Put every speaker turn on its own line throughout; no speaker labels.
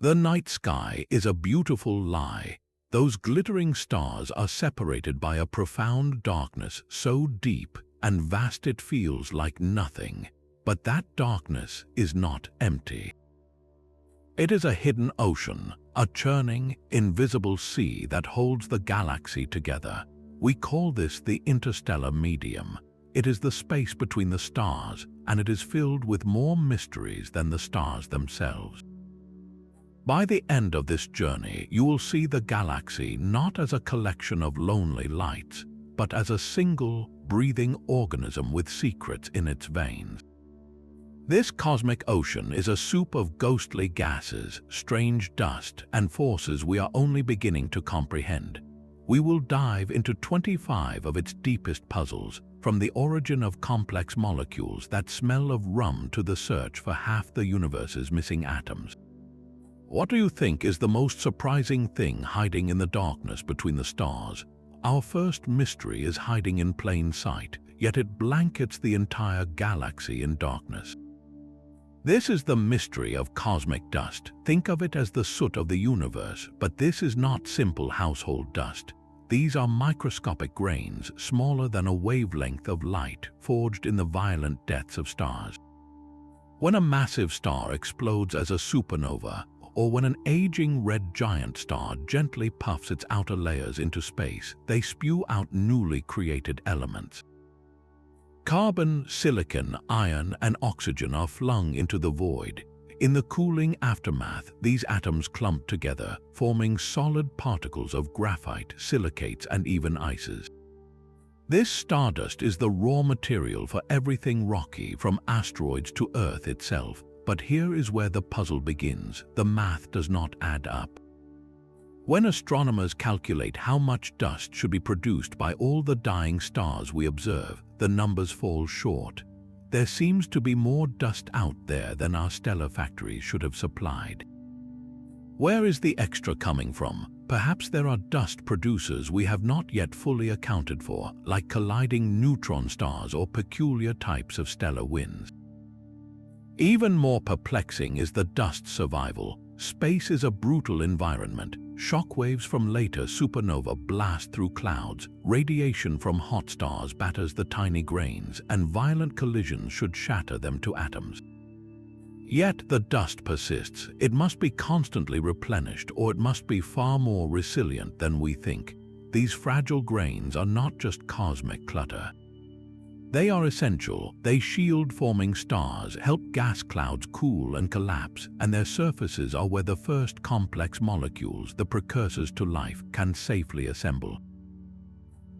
The night sky is a beautiful lie. Those glittering stars are separated by a profound darkness so deep and vast it feels like nothing. But that darkness is not empty. It is a hidden ocean, a churning, invisible sea that holds the galaxy together. We call this the interstellar medium. It is the space between the stars, and it is filled with more mysteries than the stars themselves. By the end of this journey, you will see the galaxy not as a collection of lonely lights, but as a single, breathing organism with secrets in its veins. This cosmic ocean is a soup of ghostly gases, strange dust, and forces we are only beginning to comprehend. We will dive into 25 of its deepest puzzles, from the origin of complex molecules that smell of rum to the search for half the universe's missing atoms. What do you think is the most surprising thing hiding in the darkness between the stars? Our first mystery is hiding in plain sight, yet it blankets the entire galaxy in darkness. This is the mystery of cosmic dust. Think of it as the soot of the universe, but this is not simple household dust. These are microscopic grains, smaller than a wavelength of light, forged in the violent deaths of stars. When a massive star explodes as a supernova, or when an aging red giant star gently puffs its outer layers into space, they spew out newly created elements. Carbon, silicon, iron, and oxygen are flung into the void. In the cooling aftermath, these atoms clump together, forming solid particles of graphite, silicates, and even ices. This stardust is the raw material for everything rocky, from asteroids to Earth itself. But here is where the puzzle begins. The math does not add up. When astronomers calculate how much dust should be produced by all the dying stars we observe, the numbers fall short. There seems to be more dust out there than our stellar factories should have supplied. Where is the extra coming from? Perhaps there are dust producers we have not yet fully accounted for, like colliding neutron stars or peculiar types of stellar winds. Even more perplexing is the dust survival. Space is a brutal environment. Shockwaves from later supernova blast through clouds, radiation from hot stars batters the tiny grains, and violent collisions should shatter them to atoms. Yet the dust persists. It must be constantly replenished, or it must be far more resilient than we think. These fragile grains are not just cosmic clutter. They are essential. They shield forming stars, help gas clouds cool and collapse, and their surfaces are where the first complex molecules, the precursors to life, can safely assemble.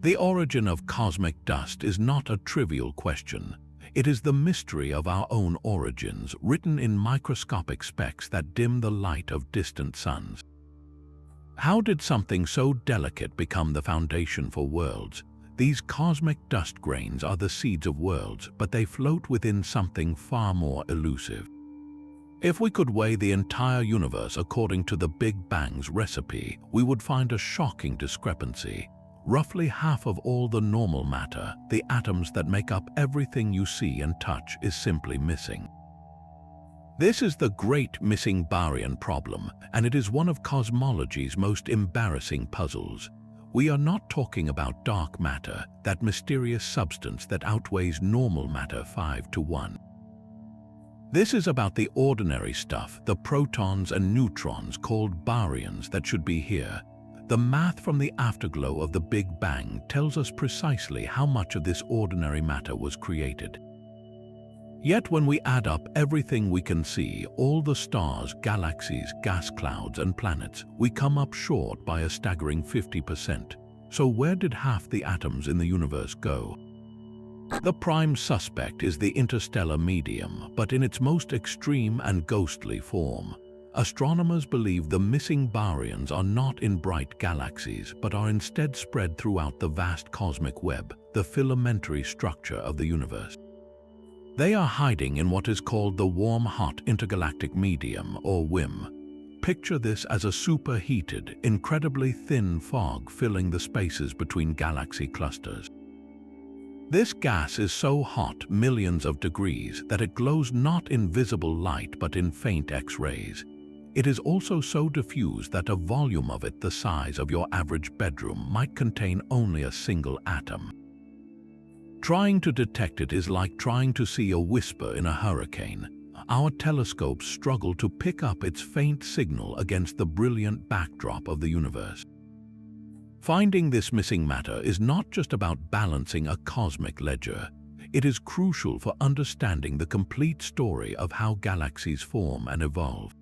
The origin of cosmic dust is not a trivial question. It is the mystery of our own origins, written in microscopic specks that dim the light of distant suns. How did something so delicate become the foundation for worlds? These cosmic dust grains are the seeds of worlds, but they float within something far more elusive. If we could weigh the entire universe according to the Big Bang's recipe, we would find a shocking discrepancy. Roughly half of all the normal matter, the atoms that make up everything you see and touch, is simply missing. This is the great missing baryon problem, and it is one of cosmology's most embarrassing puzzles. We are not talking about dark matter, that mysterious substance that outweighs normal matter 5 to 1. This is about the ordinary stuff, the protons and neutrons called baryons that should be here. The math from the afterglow of the Big Bang tells us precisely how much of this ordinary matter was created. Yet when we add up everything we can see, all the stars, galaxies, gas clouds, and planets, we come up short by a staggering 50%. So where did half the atoms in the universe go? The prime suspect is the interstellar medium, but in its most extreme and ghostly form. Astronomers believe the missing baryons are not in bright galaxies, but are instead spread throughout the vast cosmic web, the filamentary structure of the universe. They are hiding in what is called the warm-hot intergalactic medium, or WIM. Picture this as a superheated, incredibly thin fog filling the spaces between galaxy clusters. This gas is so hot, millions of degrees, that it glows not in visible light but in faint X-rays. It is also so diffuse that a volume of it the size of your average bedroom might contain only a single atom. Trying to detect it is like trying to see a whisper in a hurricane. Our telescopes struggle to pick up its faint signal against the brilliant backdrop of the universe. Finding this missing matter is not just about balancing a cosmic ledger. It is crucial for understanding the complete story of how galaxies form and evolve.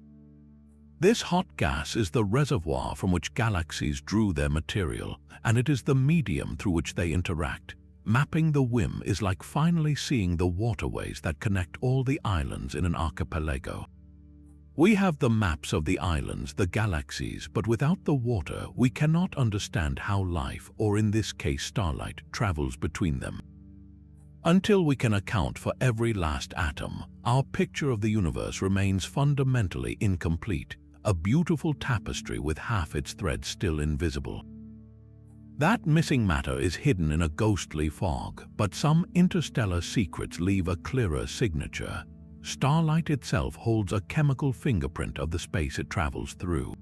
This hot gas is the reservoir from which galaxies drew their material, and it is the medium through which they interact. Mapping the WIM is like finally seeing the waterways that connect all the islands in an archipelago. We have the maps of the islands, the galaxies, but without the water, we cannot understand how life, or in this case starlight, travels between them. Until we can account for every last atom, our picture of the universe remains fundamentally incomplete, a beautiful tapestry with half its threads still invisible. That missing matter is hidden in a ghostly fog, but some interstellar secrets leave a clearer signature. Starlight itself holds a chemical fingerprint of the space it travels through.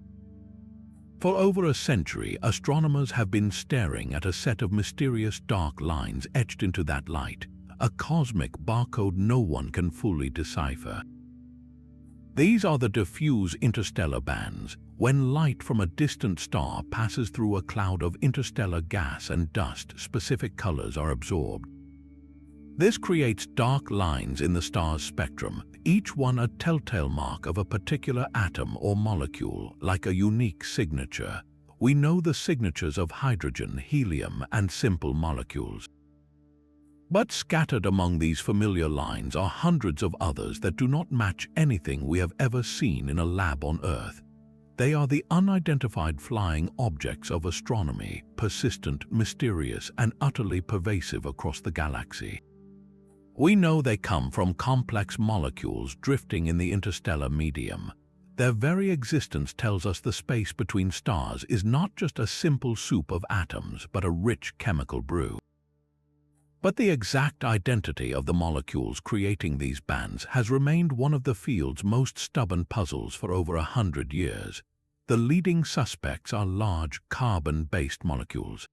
For over a century, astronomers have been staring at a set of mysterious dark lines etched into that light, a cosmic barcode no one can fully decipher. These are the diffuse interstellar bands. When light from a distant star passes through a cloud of interstellar gas and dust, specific colors are absorbed. This creates dark lines in the star's spectrum, each one a telltale mark of a particular atom or molecule, like a unique signature. We know the signatures of hydrogen, helium, and simple molecules. But scattered among these familiar lines are hundreds of others that do not match anything we have ever seen in a lab on Earth. They are the unidentified flying objects of astronomy, persistent, mysterious, and utterly pervasive across the galaxy. We know they come from complex molecules drifting in the interstellar medium. Their very existence tells us the space between stars is not just a simple soup of atoms, but a rich chemical brew. But the exact identity of the molecules creating these bands has remained one of the field's most stubborn puzzles for over 100 years. The leading suspects are large carbon-based molecules.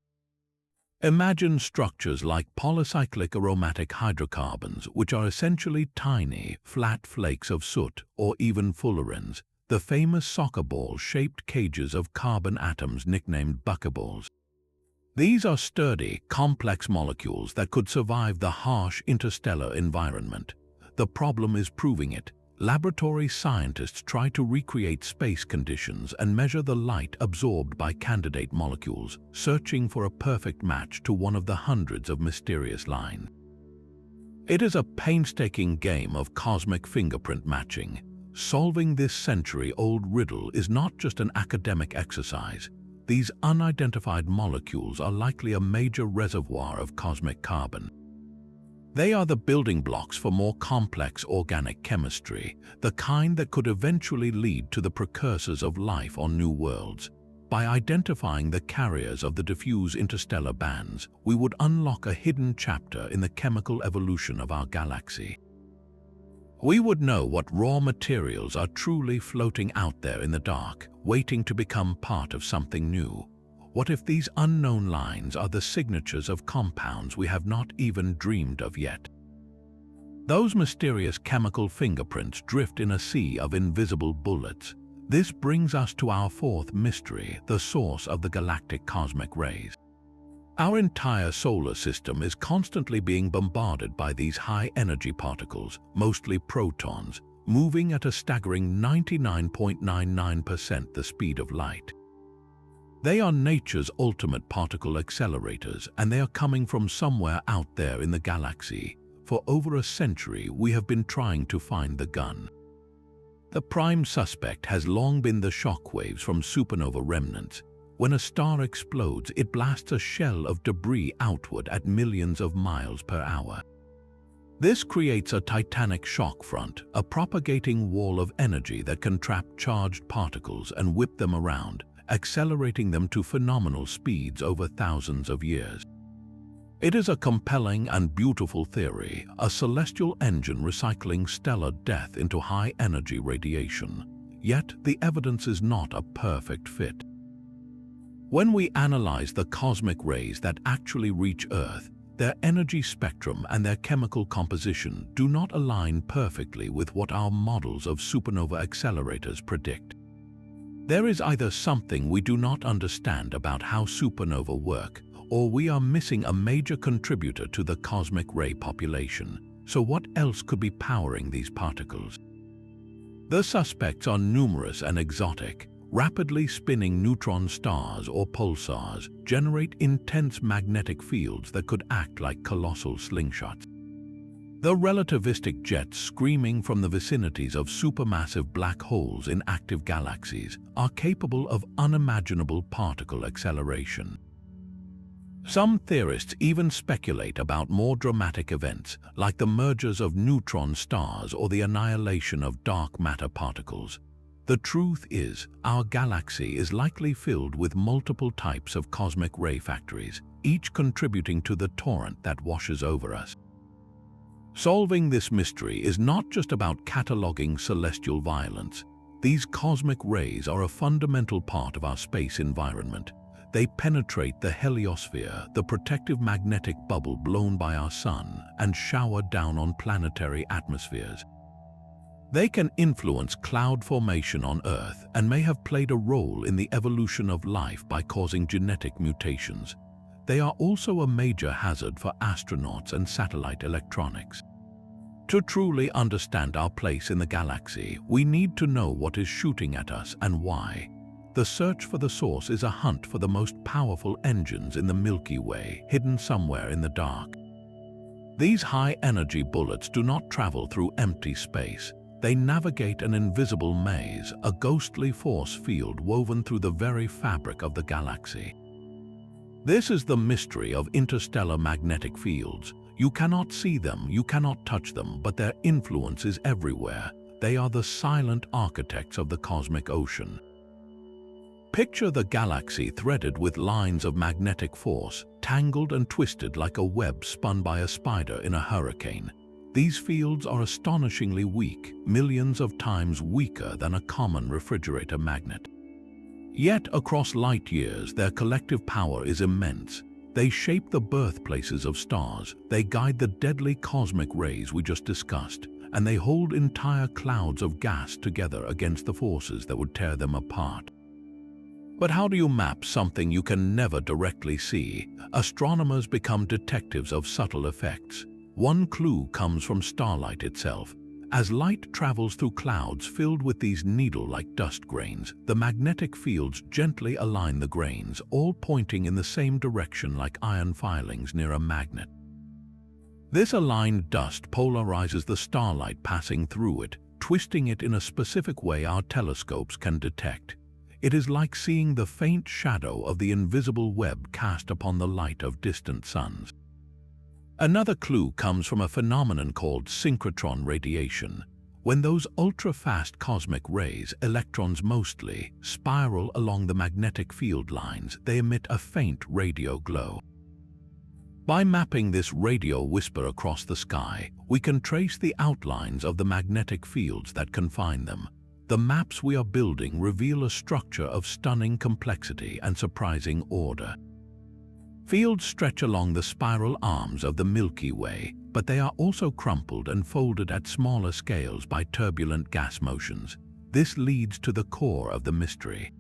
Imagine structures like polycyclic aromatic hydrocarbons, which are essentially tiny, flat flakes of soot or even fullerenes, the famous soccer ball-shaped cages of carbon atoms nicknamed buckyballs. These are sturdy, complex molecules that could survive the harsh interstellar environment. The problem is proving it. Laboratory scientists try to recreate space conditions and measure the light absorbed by candidate molecules, searching for a perfect match to one of the hundreds of mysterious lines. It is a painstaking game of cosmic fingerprint matching. Solving this century-old riddle is not just an academic exercise. These unidentified molecules are likely a major reservoir of cosmic carbon. They are the building blocks for more complex organic chemistry, the kind that could eventually lead to the precursors of life on new worlds. By identifying the carriers of the diffuse interstellar bands, we would unlock a hidden chapter in the chemical evolution of our galaxy. We would know what raw materials are truly floating out there in the dark, waiting to become part of something new. What if these unknown lines are the signatures of compounds we have not even dreamed of yet? Those mysterious chemical fingerprints drift in a sea of invisible bullets. This brings us to our fourth mystery, the source of the galactic cosmic rays. Our entire solar system is constantly being bombarded by these high-energy particles, mostly protons, moving at a staggering 99.99% the speed of light. They are nature's ultimate particle accelerators, and they are coming from somewhere out there in the galaxy. For over a century, we have been trying to find the gun. The prime suspect has long been the shock waves from supernova remnants. When a star explodes, it blasts a shell of debris outward at millions of miles per hour. This creates a titanic shock front, a propagating wall of energy that can trap charged particles and whip them around, accelerating them to phenomenal speeds over thousands of years. It is a compelling and beautiful theory, a celestial engine recycling stellar death into high-energy radiation. yet the evidence is not a perfect fit. When we analyze the cosmic rays that actually reach Earth, their energy spectrum and their chemical composition do not align perfectly with what our models of supernova accelerators predict. There is either something we do not understand about how supernova work, or we are missing a major contributor to the cosmic ray population. So what else could be powering these particles? The suspects are numerous and exotic. Rapidly spinning neutron stars or pulsars generate intense magnetic fields that could act like colossal slingshots. The relativistic jets screaming from the vicinities of supermassive black holes in active galaxies are capable of unimaginable particle acceleration. Some theorists even speculate about more dramatic events, like the mergers of neutron stars or the annihilation of dark matter particles. The truth is, our galaxy is likely filled with multiple types of cosmic ray factories, each contributing to the torrent that washes over us. Solving this mystery is not just about cataloging celestial violence. These cosmic rays are a fundamental part of our space environment. They penetrate the heliosphere, the protective magnetic bubble blown by our sun, and shower down on planetary atmospheres. They can influence cloud formation on Earth and may have played a role in the evolution of life by causing genetic mutations. They are also a major hazard for astronauts and satellite electronics. To truly understand our place in the galaxy, we need to know what is shooting at us and why. The search for the source is a hunt for the most powerful engines in the Milky Way, hidden somewhere in the dark. These high-energy bullets do not travel through empty space. They navigate an invisible maze, a ghostly force field woven through the very fabric of the galaxy. This is the mystery of interstellar magnetic fields. You cannot see them, you cannot touch them, but their influence is everywhere. They are the silent architects of the cosmic ocean. Picture the galaxy threaded with lines of magnetic force, tangled and twisted like a web spun by a spider in a hurricane. These fields are astonishingly weak, millions of times weaker than a common refrigerator magnet. Yet across light years, their collective power is immense. They shape the birthplaces of stars, they guide the deadly cosmic rays we just discussed, and they hold entire clouds of gas together against the forces that would tear them apart. But how do you map something you can never directly see? Astronomers become detectives of subtle effects. One clue comes from starlight itself. As light travels through clouds filled with these needle-like dust grains, the magnetic fields gently align the grains, all pointing in the same direction like iron filings near a magnet. This aligned dust polarizes the starlight passing through it, twisting it in a specific way our telescopes can detect. It is like seeing the faint shadow of the invisible web cast upon the light of distant suns. Another clue comes from a phenomenon called synchrotron radiation. When those ultra-fast cosmic rays, electrons mostly, spiral along the magnetic field lines, they emit a faint radio glow. By mapping this radio whisper across the sky, we can trace the outlines of the magnetic fields that confine them. The maps we are building reveal a structure of stunning complexity and surprising order. Fields stretch along the spiral arms of the Milky Way, but they are also crumpled and folded at smaller scales by turbulent gas motions. This leads to the core of the mystery.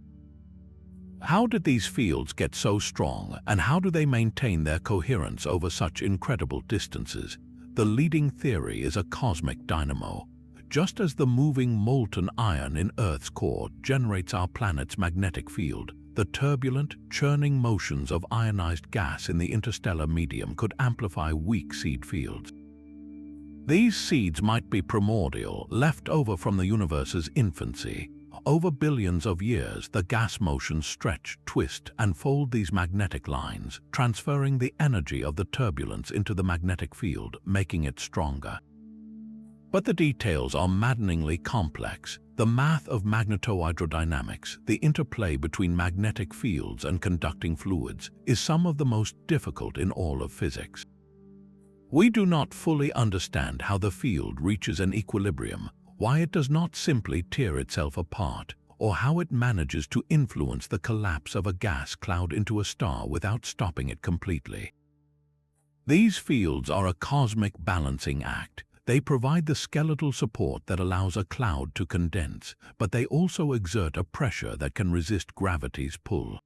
How did these fields get so strong, and how do they maintain their coherence over such incredible distances? The leading theory is a cosmic dynamo. Just as the moving molten iron in Earth's core generates our planet's magnetic field, the turbulent, churning motions of ionized gas in the interstellar medium could amplify weak seed fields. These seeds might be primordial, left over from the universe's infancy. Over billions of years, the gas motions stretch, twist, and fold these magnetic lines, transferring the energy of the turbulence into the magnetic field, making it stronger. But the details are maddeningly complex. The math of magnetohydrodynamics, the interplay between magnetic fields and conducting fluids, is some of the most difficult in all of physics. We do not fully understand how the field reaches an equilibrium, why it does not simply tear itself apart, or how it manages to influence the collapse of a gas cloud into a star without stopping it completely. These fields are a cosmic balancing act. They provide the skeletal support that allows a cloud to condense, but they also exert a pressure that can resist gravity's pull.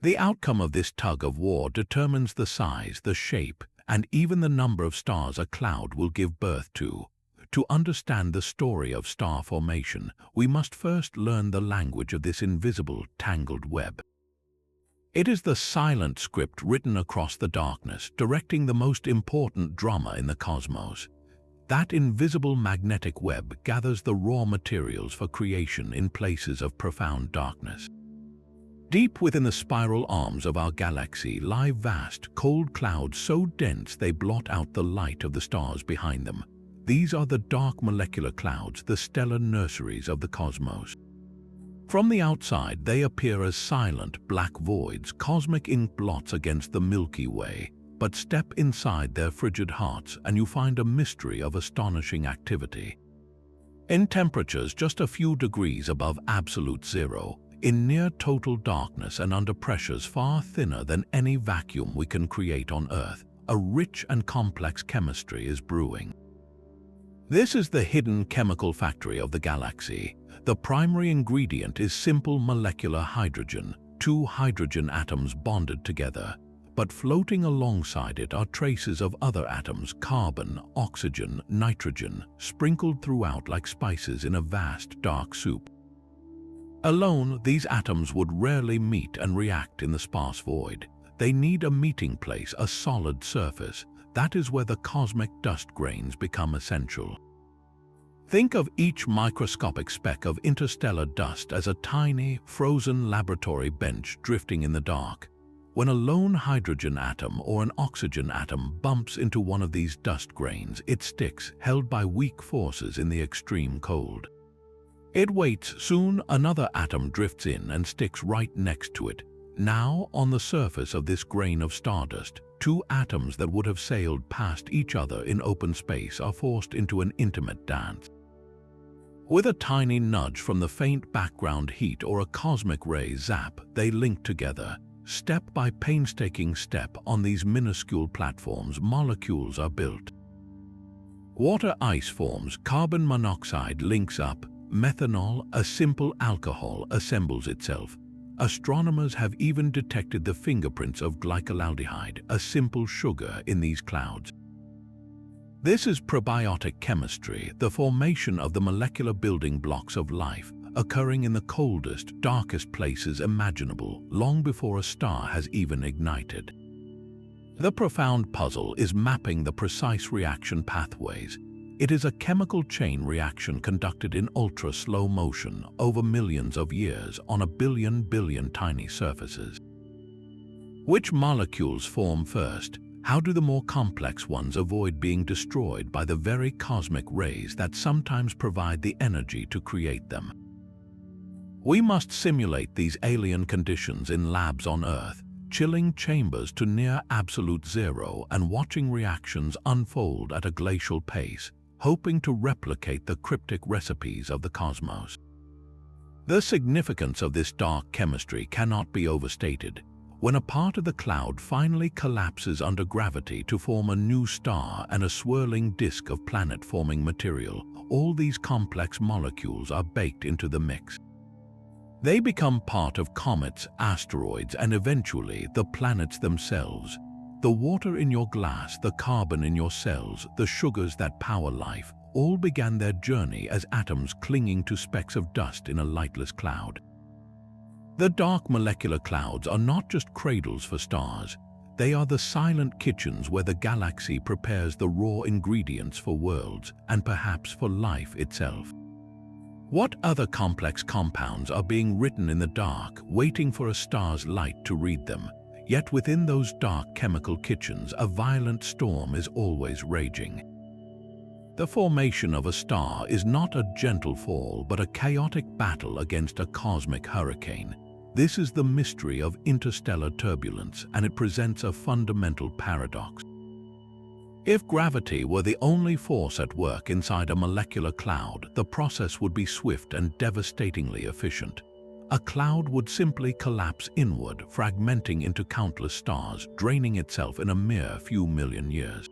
The outcome of this tug-of-war determines the size, the shape, and even the number of stars a cloud will give birth to. To understand the story of star formation, we must first learn the language of this invisible, tangled web. It is the silent script written across the darkness, directing the most important drama in the cosmos. That invisible magnetic web gathers the raw materials for creation in places of profound darkness. Deep within the spiral arms of our galaxy lie vast, cold clouds so dense they blot out the light of the stars behind them. These are the dark molecular clouds, the stellar nurseries of the cosmos. From the outside, they appear as silent, black voids, cosmic ink blots against the Milky Way. But step inside their frigid hearts and you find a mystery of astonishing activity. In temperatures just a few degrees above absolute zero, in near total darkness and under pressures far thinner than any vacuum we can create on Earth, a rich and complex chemistry is brewing. This is the hidden chemical factory of the galaxy. The primary ingredient is simple molecular hydrogen, two hydrogen atoms bonded together. But floating alongside it are traces of other atoms, carbon, oxygen, nitrogen, sprinkled throughout like spices in a vast, dark soup. Alone, these atoms would rarely meet and react in the sparse void. They need a meeting place, a solid surface. That is where the cosmic dust grains become essential. Think of each microscopic speck of interstellar dust as a tiny, frozen laboratory bench drifting in the dark. When a lone hydrogen atom or an oxygen atom bumps into one of these dust grains, it sticks, held by weak forces in the extreme cold. It waits, soon another atom drifts in and sticks right next to it. Now, on the surface of this grain of stardust, two atoms that would have sailed past each other in open space are forced into an intimate dance. With a tiny nudge from the faint background heat or a cosmic ray zap, they link together. Step by painstaking step on these minuscule platforms, molecules are built. Water ice forms, carbon monoxide links up, methanol, a simple alcohol, assembles itself. Astronomers have even detected the fingerprints of glycolaldehyde, a simple sugar, in these clouds. This is probiotic chemistry, the formation of the molecular building blocks of life, occurring in the coldest, darkest places imaginable, long before a star has even ignited. The profound puzzle is mapping the precise reaction pathways. It is a chemical chain reaction conducted in ultra-slow motion over millions of years on a billion tiny surfaces. Which molecules form first? How do the more complex ones avoid being destroyed by the very cosmic rays that sometimes provide the energy to create them? We must simulate these alien conditions in labs on Earth, chilling chambers to near absolute zero and watching reactions unfold at a glacial pace, hoping to replicate the cryptic recipes of the cosmos. The significance of this dark chemistry cannot be overstated. When a part of the cloud finally collapses under gravity to form a new star and a swirling disk of planet-forming material, all these complex molecules are baked into the mix. They become part of comets, asteroids, and eventually the planets themselves. The water in your glass, the carbon in your cells, the sugars that power life, all began their journey as atoms clinging to specks of dust in a lightless cloud. The dark molecular clouds are not just cradles for stars. They are the silent kitchens where the galaxy prepares the raw ingredients for worlds and perhaps for life itself. What other complex compounds are being written in the dark, waiting for a star's light to read them? Yet within those dark chemical kitchens, a violent storm is always raging. The formation of a star is not a gentle fall, but a chaotic battle against a cosmic hurricane. This is the mystery of interstellar turbulence, and it presents a fundamental paradox. If gravity were the only force at work inside a molecular cloud, the process would be swift and devastatingly efficient. A cloud would simply collapse inward, fragmenting into countless stars, draining itself in a mere few million years.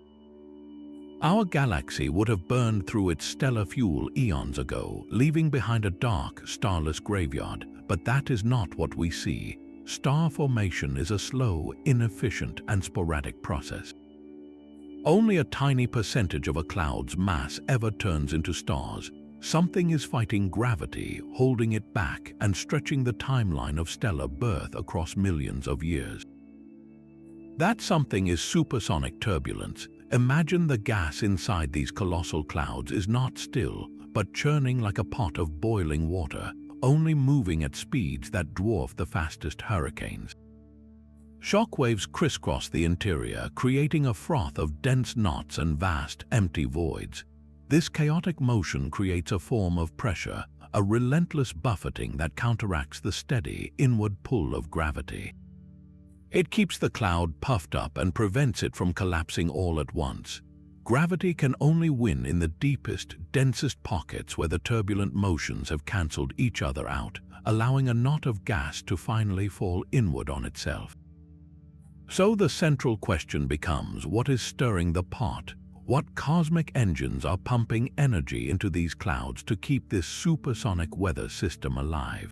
Our galaxy would have burned through its stellar fuel eons ago, leaving behind a dark, starless graveyard. But that is not what we see. Star formation is a slow, inefficient, and sporadic process. Only a tiny percentage of a cloud's mass ever turns into stars. Something is fighting gravity, holding it back, and stretching the timeline of stellar birth across millions of years. That something is supersonic turbulence. Imagine the gas inside these colossal clouds is not still, but churning like a pot of boiling water, only moving at speeds that dwarf the fastest hurricanes. Shockwaves crisscross the interior, creating a froth of dense knots and vast, empty voids. This chaotic motion creates a form of pressure, a relentless buffeting that counteracts the steady, inward pull of gravity. It keeps the cloud puffed up and prevents it from collapsing all at once. Gravity can only win in the deepest, densest pockets where the turbulent motions have cancelled each other out, allowing a knot of gas to finally fall inward on itself. So the central question becomes, what is stirring the pot? What cosmic engines are pumping energy into these clouds to keep this supersonic weather system alive?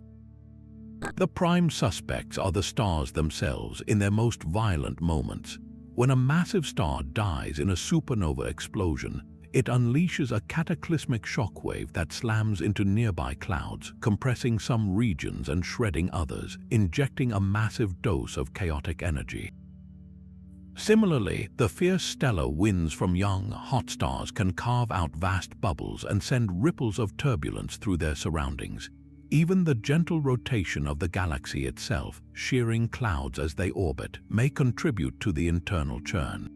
The prime suspects are the stars themselves in their most violent moments. When a massive star dies in a supernova explosion, it unleashes a cataclysmic shockwave that slams into nearby clouds, compressing some regions and shredding others, injecting a massive dose of chaotic energy. Similarly, the fierce stellar winds from young, hot stars can carve out vast bubbles and send ripples of turbulence through their surroundings. Even the gentle rotation of the galaxy itself, shearing clouds as they orbit, may contribute to the internal churn.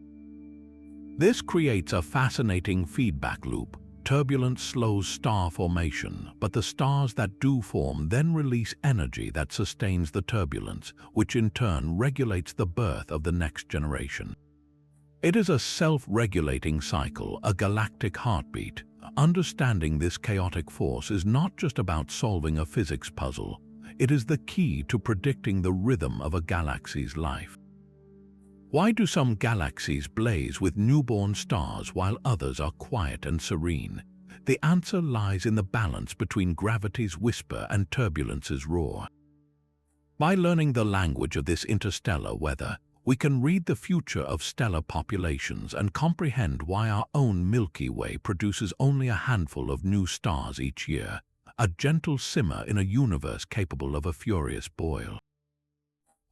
This creates a fascinating feedback loop. Turbulence slows star formation, but the stars that do form then release energy that sustains the turbulence, which in turn regulates the birth of the next generation. It is a self-regulating cycle, a galactic heartbeat. Understanding this chaotic force is not just about solving a physics puzzle. It is the key to predicting the rhythm of a galaxy's life. Why do some galaxies blaze with newborn stars while others are quiet and serene? The answer lies in the balance between gravity's whisper and turbulence's roar. By learning the language of this interstellar weather, we can read the future of stellar populations and comprehend why our own Milky Way produces only a handful of new stars each year, a gentle simmer in a universe capable of a furious boil.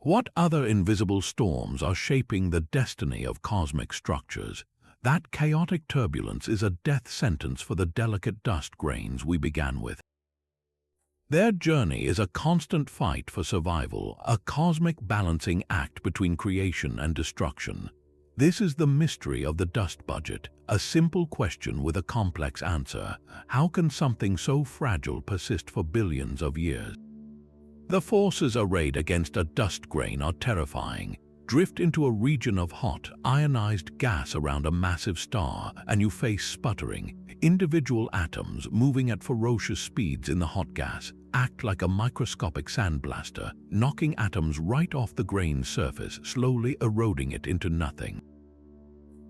What other invisible storms are shaping the destiny of cosmic structures? That chaotic turbulence is a death sentence for the delicate dust grains we began with. Their journey is a constant fight for survival, a cosmic balancing act between creation and destruction. This is the mystery of the dust budget, a simple question with a complex answer. How can something so fragile persist for billions of years? The forces arrayed against a dust grain are terrifying. Drift into a region of hot, ionized gas around a massive star, and you face sputtering. Individual atoms moving at ferocious speeds in the hot gas act like a microscopic sandblaster, knocking atoms right off the grain's surface, slowly eroding it into nothing.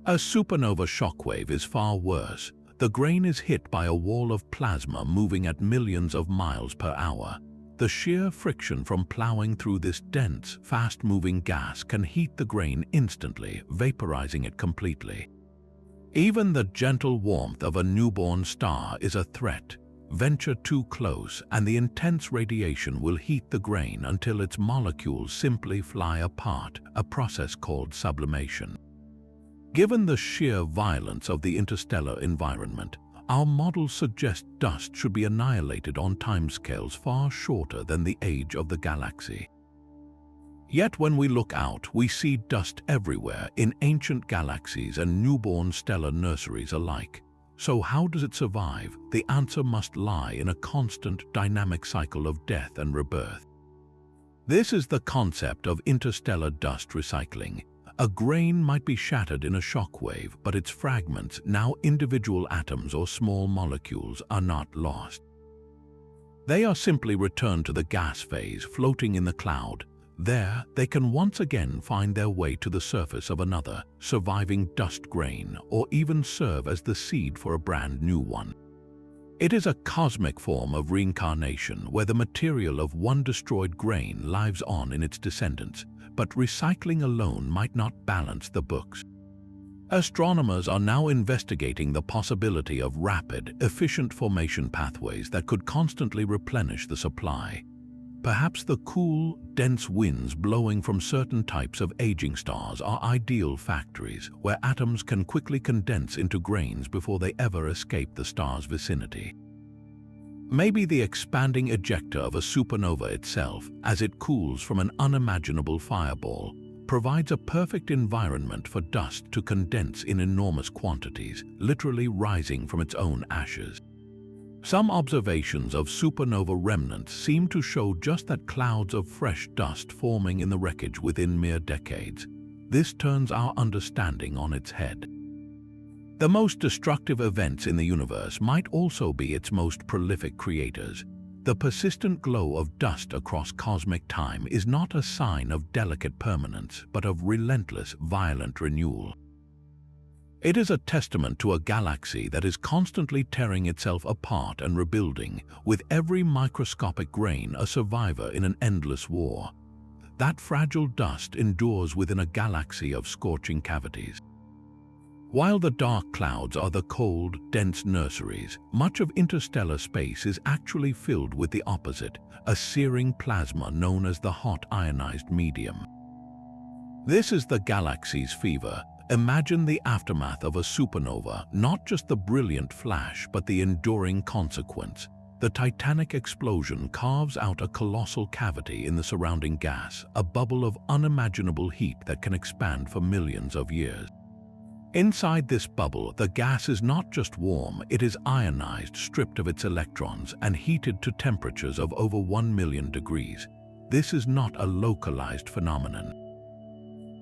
A supernova shockwave is far worse. The grain is hit by a wall of plasma moving at millions of miles per hour. The sheer friction from plowing through this dense, fast-moving gas can heat the grain instantly, vaporizing it completely. Even the gentle warmth of a newborn star is a threat. Venture too close, and the intense radiation will heat the grain until its molecules simply fly apart, a process called sublimation. Given the sheer violence of the interstellar environment, our models suggest dust should be annihilated on timescales far shorter than the age of the galaxy. Yet when we look out, we see dust everywhere, in ancient galaxies and newborn stellar nurseries alike. So how does it survive? The answer must lie in a constant, dynamic cycle of death and rebirth. This is the concept of interstellar dust recycling, A grain might be shattered in a shock wave, but its fragments, now individual atoms or small molecules, are not lost. They are simply returned to the gas phase, floating in the cloud. There, they can once again find their way to the surface of another, surviving dust grain, or even serve as the seed for a brand new one. It is a cosmic form of reincarnation where the material of one destroyed grain lives on in its descendants, but recycling alone might not balance the books. Astronomers are now investigating the possibility of rapid, efficient formation pathways that could constantly replenish the supply. Perhaps the cool, dense winds blowing from certain types of aging stars are ideal factories where atoms can quickly condense into grains before they ever escape the star's vicinity. Maybe the expanding ejecta of a supernova itself, as it cools from an unimaginable fireball, provides a perfect environment for dust to condense in enormous quantities, literally rising from its own ashes. Some observations of supernova remnants seem to show just that, clouds of fresh dust forming in the wreckage within mere decades. This turns our understanding on its head. The most destructive events in the universe might also be its most prolific creators. The persistent glow of dust across cosmic time is not a sign of delicate permanence, but of relentless, violent renewal. It is a testament to a galaxy that is constantly tearing itself apart and rebuilding, with every microscopic grain a survivor in an endless war. That fragile dust endures within a galaxy of scorching cavities. While the dark clouds are the cold, dense nurseries, much of interstellar space is actually filled with the opposite, a searing plasma known as the hot ionized medium. This is the galaxy's fever. Imagine the aftermath of a supernova, not just the brilliant flash, but the enduring consequence. The titanic explosion carves out a colossal cavity in the surrounding gas, a bubble of unimaginable heat that can expand for millions of years. Inside this bubble, the gas is not just warm, it is ionized, stripped of its electrons, and heated to temperatures of over 1 million degrees. This is not a localized phenomenon.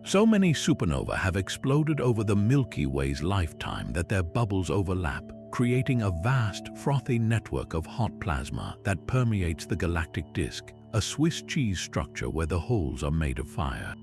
So many supernovae have exploded over the Milky Way's lifetime that their bubbles overlap, creating a vast, frothy network of hot plasma that permeates the galactic disk, a Swiss cheese structure where the holes are made of fire.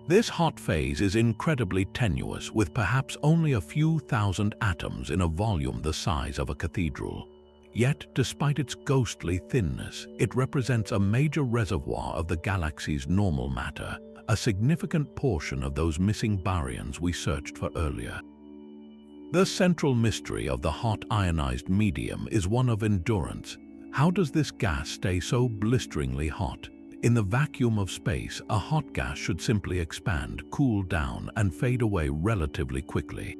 This hot phase is incredibly tenuous, with perhaps only a few thousand atoms in a volume the size of a cathedral. Yet, despite its ghostly thinness, it represents a major reservoir of the galaxy's normal matter, a significant portion of those missing baryons we searched for earlier. The central mystery of the hot ionized medium is one of endurance. How does this gas stay so blisteringly hot? In the vacuum of space, a hot gas should simply expand, cool down, and fade away relatively quickly.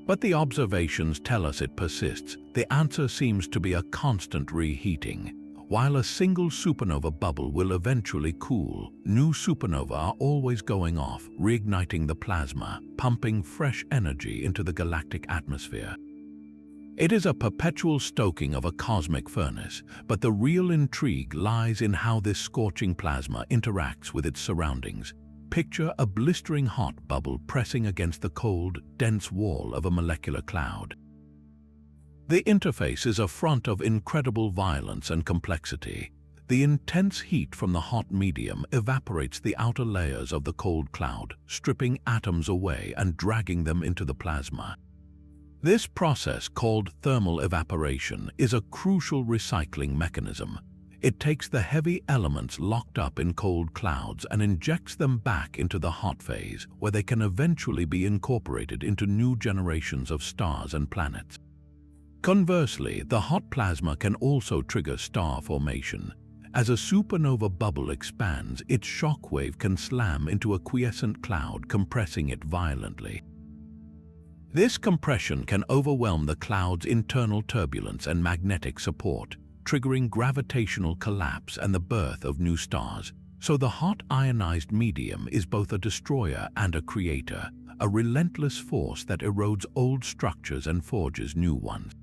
But the observations tell us it persists. The answer seems to be a constant reheating. While a single supernova bubble will eventually cool, new supernovae are always going off, reigniting the plasma, pumping fresh energy into the galactic atmosphere. It is a perpetual stoking of a cosmic furnace, but the real intrigue lies in how this scorching plasma interacts with its surroundings. Picture a blistering hot bubble pressing against the cold, dense wall of a molecular cloud. The interface is a front of incredible violence and complexity. The intense heat from the hot medium evaporates the outer layers of the cold cloud, stripping atoms away and dragging them into the plasma. This process, called thermal evaporation, is a crucial recycling mechanism. It takes the heavy elements locked up in cold clouds and injects them back into the hot phase, where they can eventually be incorporated into new generations of stars and planets. Conversely, the hot plasma can also trigger star formation. As a supernova bubble expands, its shockwave can slam into a quiescent cloud, compressing it violently. This compression can overwhelm the cloud's internal turbulence and magnetic support, triggering gravitational collapse and the birth of new stars. So the hot ionized medium is both a destroyer and a creator, a relentless force that erodes old structures and forges new ones.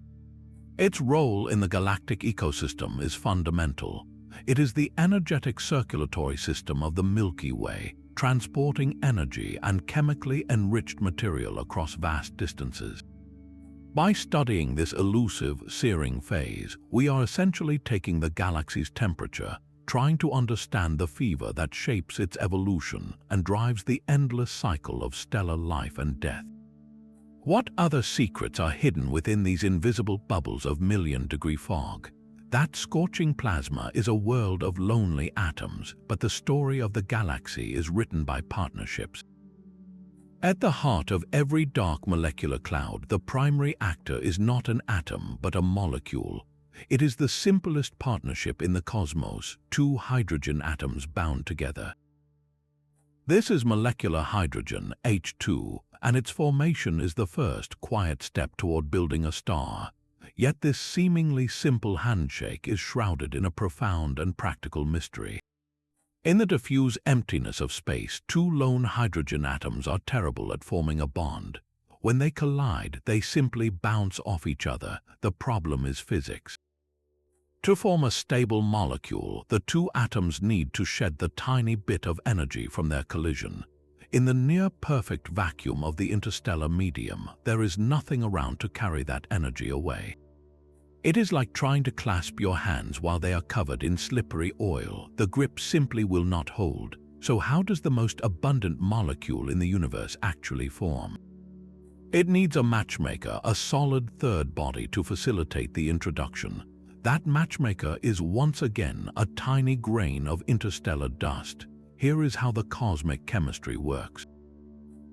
Its role in the galactic ecosystem is fundamental. It is the energetic circulatory system of the Milky Way, transporting energy and chemically enriched material across vast distances. By studying this elusive, searing phase, we are essentially taking the galaxy's temperature, trying to understand the fever that shapes its evolution and drives the endless cycle of stellar life and death. What other secrets are hidden within these invisible bubbles of million-degree fog? That scorching plasma is a world of lonely atoms, but the story of the galaxy is written by partnerships. At the heart of every dark molecular cloud, the primary actor is not an atom but a molecule. It is the simplest partnership in the cosmos, two hydrogen atoms bound together. This is molecular hydrogen, H2, and its formation is the first quiet step toward building a star. Yet this seemingly simple handshake is shrouded in a profound and practical mystery. In the diffuse emptiness of space, two lone hydrogen atoms are terrible at forming a bond. When they collide, they simply bounce off each other. The problem is physics. To form a stable molecule, the two atoms need to shed the tiny bit of energy from their collision. In the near-perfect vacuum of the interstellar medium, there is nothing around to carry that energy away. It is like trying to clasp your hands while they are covered in slippery oil. The grip simply will not hold. So how does the most abundant molecule in the universe actually form? It needs a matchmaker, a solid third body to facilitate the introduction. That matchmaker is once again a tiny grain of interstellar dust. Here is how the cosmic chemistry works.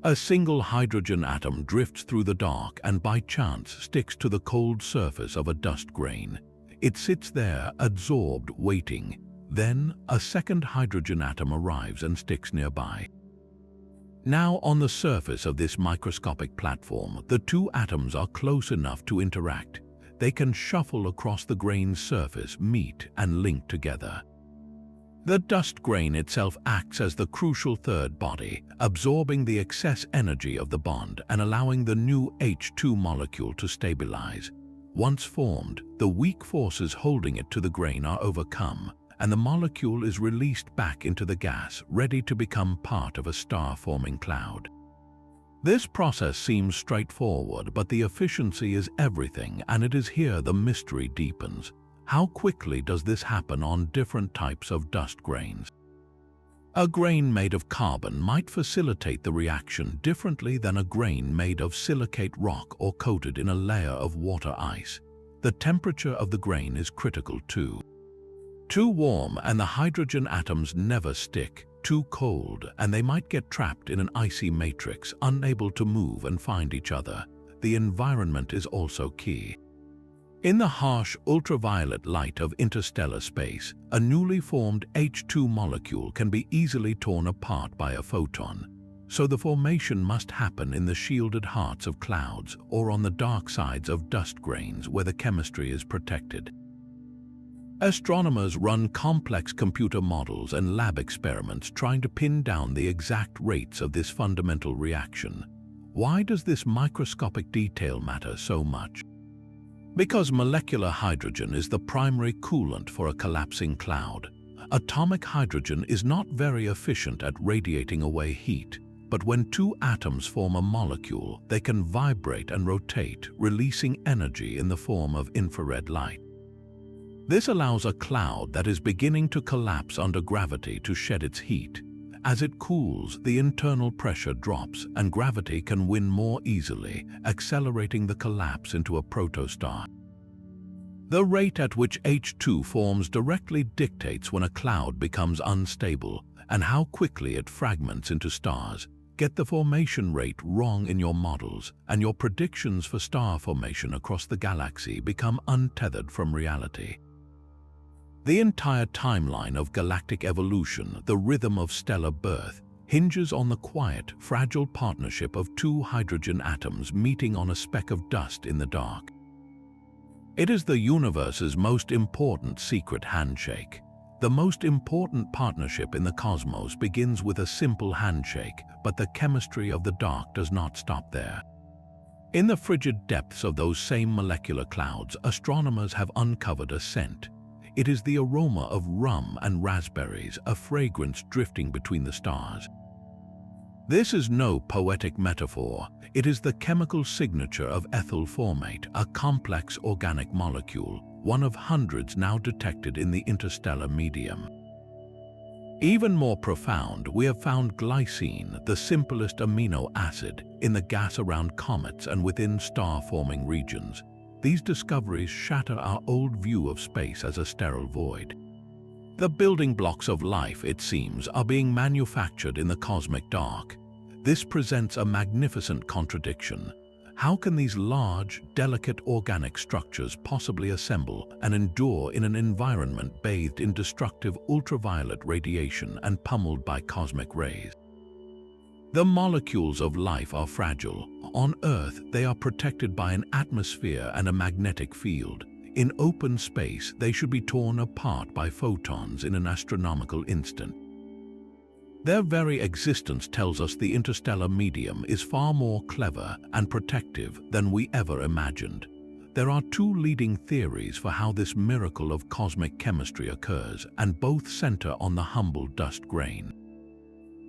A single hydrogen atom drifts through the dark and by chance sticks to the cold surface of a dust grain. It sits there, absorbed, waiting. Then, a second hydrogen atom arrives and sticks nearby. Now, on the surface of this microscopic platform, the two atoms are close enough to interact. They can shuffle across the grain's surface, meet, and link together. The dust grain itself acts as the crucial third body, absorbing the excess energy of the bond and allowing the new H2 molecule to stabilize. Once formed, the weak forces holding it to the grain are overcome, and the molecule is released back into the gas, ready to become part of a star-forming cloud. This process seems straightforward, but the efficiency is everything, and it is here the mystery deepens. How quickly does this happen on different types of dust grains? A grain made of carbon might facilitate the reaction differently than a grain made of silicate rock or coated in a layer of water ice. The temperature of the grain is critical too. Too warm and the hydrogen atoms never stick. Too cold and they might get trapped in an icy matrix, unable to move and find each other. The environment is also key. In the harsh ultraviolet light of interstellar space, a newly formed H2 molecule can be easily torn apart by a photon. So the formation must happen in the shielded hearts of clouds or on the dark sides of dust grains where the chemistry is protected. Astronomers run complex computer models and lab experiments trying to pin down the exact rates of this fundamental reaction. Why does this microscopic detail matter so much? Because molecular hydrogen is the primary coolant for a collapsing cloud. Atomic hydrogen is not very efficient at radiating away heat, but when two atoms form a molecule, they can vibrate and rotate, releasing energy in the form of infrared light. This allows a cloud that is beginning to collapse under gravity to shed its heat. As it cools, the internal pressure drops and gravity can win more easily, accelerating the collapse into a protostar. The rate at which H2 forms directly dictates when a cloud becomes unstable and how quickly it fragments into stars. Get the formation rate wrong in your models, and your predictions for star formation across the galaxy become untethered from reality. The entire timeline of galactic evolution, the rhythm of stellar birth, hinges on the quiet, fragile partnership of two hydrogen atoms meeting on a speck of dust in the dark. It is the universe's most important secret handshake. The most important partnership in the cosmos begins with a simple handshake, but the chemistry of the dark does not stop there. In the frigid depths of those same molecular clouds, astronomers have uncovered a scent. It is the aroma of rum and raspberries, a fragrance drifting between the stars. This is no poetic metaphor. It is the chemical signature of ethyl formate, a complex organic molecule, one of hundreds now detected in the interstellar medium. Even more profound, we have found glycine, the simplest amino acid, in the gas around comets and within star-forming regions. These discoveries shatter our old view of space as a sterile void. The building blocks of life, it seems, are being manufactured in the cosmic dark. This presents a magnificent contradiction. How can these large, delicate organic structures possibly assemble and endure in an environment bathed in destructive ultraviolet radiation and pummeled by cosmic rays? The molecules of life are fragile. On Earth, they are protected by an atmosphere and a magnetic field. In open space, they should be torn apart by photons in an astronomical instant. Their very existence tells us the interstellar medium is far more clever and protective than we ever imagined. There are two leading theories for how this miracle of cosmic chemistry occurs, and both center on the humble dust grain.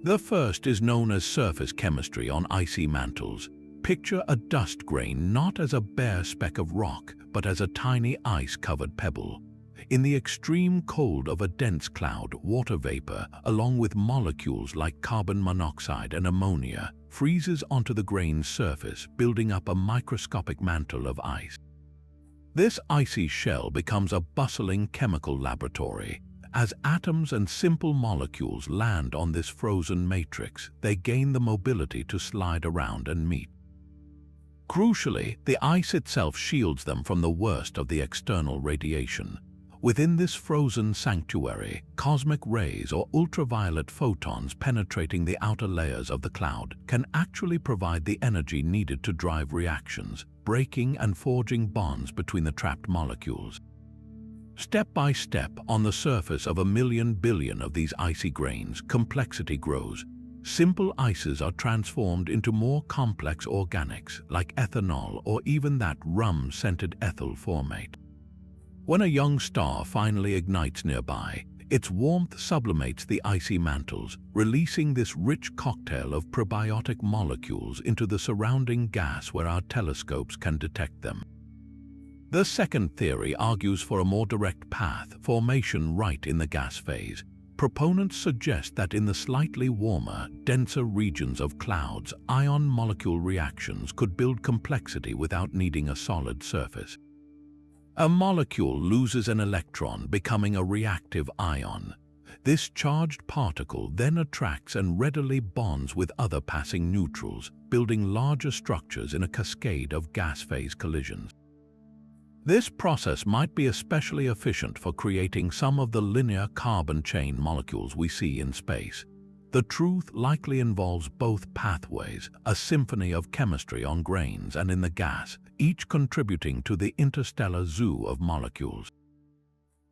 The first is known as surface chemistry on icy mantles. Picture a dust grain not as a bare speck of rock, but as a tiny ice-covered pebble. In the extreme cold of a dense cloud, water vapor, along with molecules like carbon monoxide and ammonia, freezes onto the grain's surface, building up a microscopic mantle of ice. This icy shell becomes a bustling chemical laboratory. As atoms and simple molecules land on this frozen matrix, they gain the mobility to slide around and meet. Crucially, the ice itself shields them from the worst of the external radiation. Within this frozen sanctuary, cosmic rays or ultraviolet photons penetrating the outer layers of the cloud can actually provide the energy needed to drive reactions, breaking and forging bonds between the trapped molecules. Step by step, on the surface of 1,000,000 billion of these icy grains, complexity grows. Simple ices are transformed into more complex organics, like ethanol or even that rum-scented ethyl formate. When a young star finally ignites nearby, its warmth sublimates the icy mantles, releasing this rich cocktail of probiotic molecules into the surrounding gas where our telescopes can detect them. The second theory argues for a more direct path, formation right in the gas phase. Proponents suggest that in the slightly warmer, denser regions of clouds, ion-molecule reactions could build complexity without needing a solid surface. A molecule loses an electron, becoming a reactive ion. This charged particle then attracts and readily bonds with other passing neutrals, building larger structures in a cascade of gas phase collisions. This process might be especially efficient for creating some of the linear carbon chain molecules we see in space. The truth likely involves both pathways, a symphony of chemistry on grains and in the gas, each contributing to the interstellar zoo of molecules.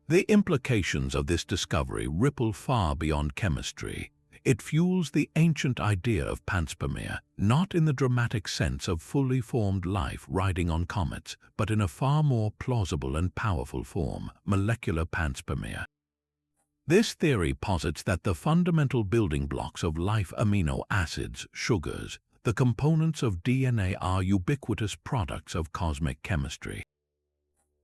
The implications of this discovery ripple far beyond chemistry. It fuels the ancient idea of panspermia, not in the dramatic sense of fully formed life riding on comets, but in a far more plausible and powerful form, molecular panspermia. This theory posits that the fundamental building blocks of life, amino acids, sugars, the components of DNA, are ubiquitous products of cosmic chemistry.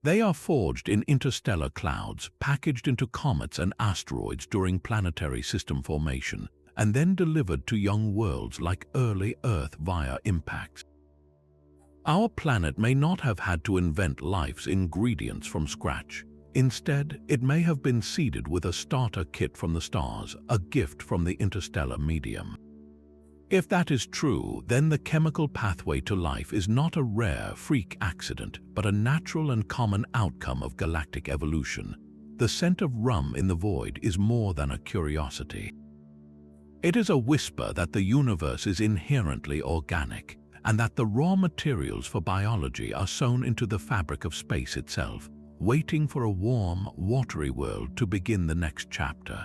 They are forged in interstellar clouds, packaged into comets and asteroids during planetary system formation, and then delivered to young worlds like early Earth via impacts. Our planet may not have had to invent life's ingredients from scratch. Instead, it may have been seeded with a starter kit from the stars, a gift from the interstellar medium. If that is true, then the chemical pathway to life is not a rare, freak accident, but a natural and common outcome of galactic evolution. The scent of rum in the void is more than a curiosity. It is a whisper that the universe is inherently organic, and that the raw materials for biology are sewn into the fabric of space itself, waiting for a warm, watery world to begin the next chapter.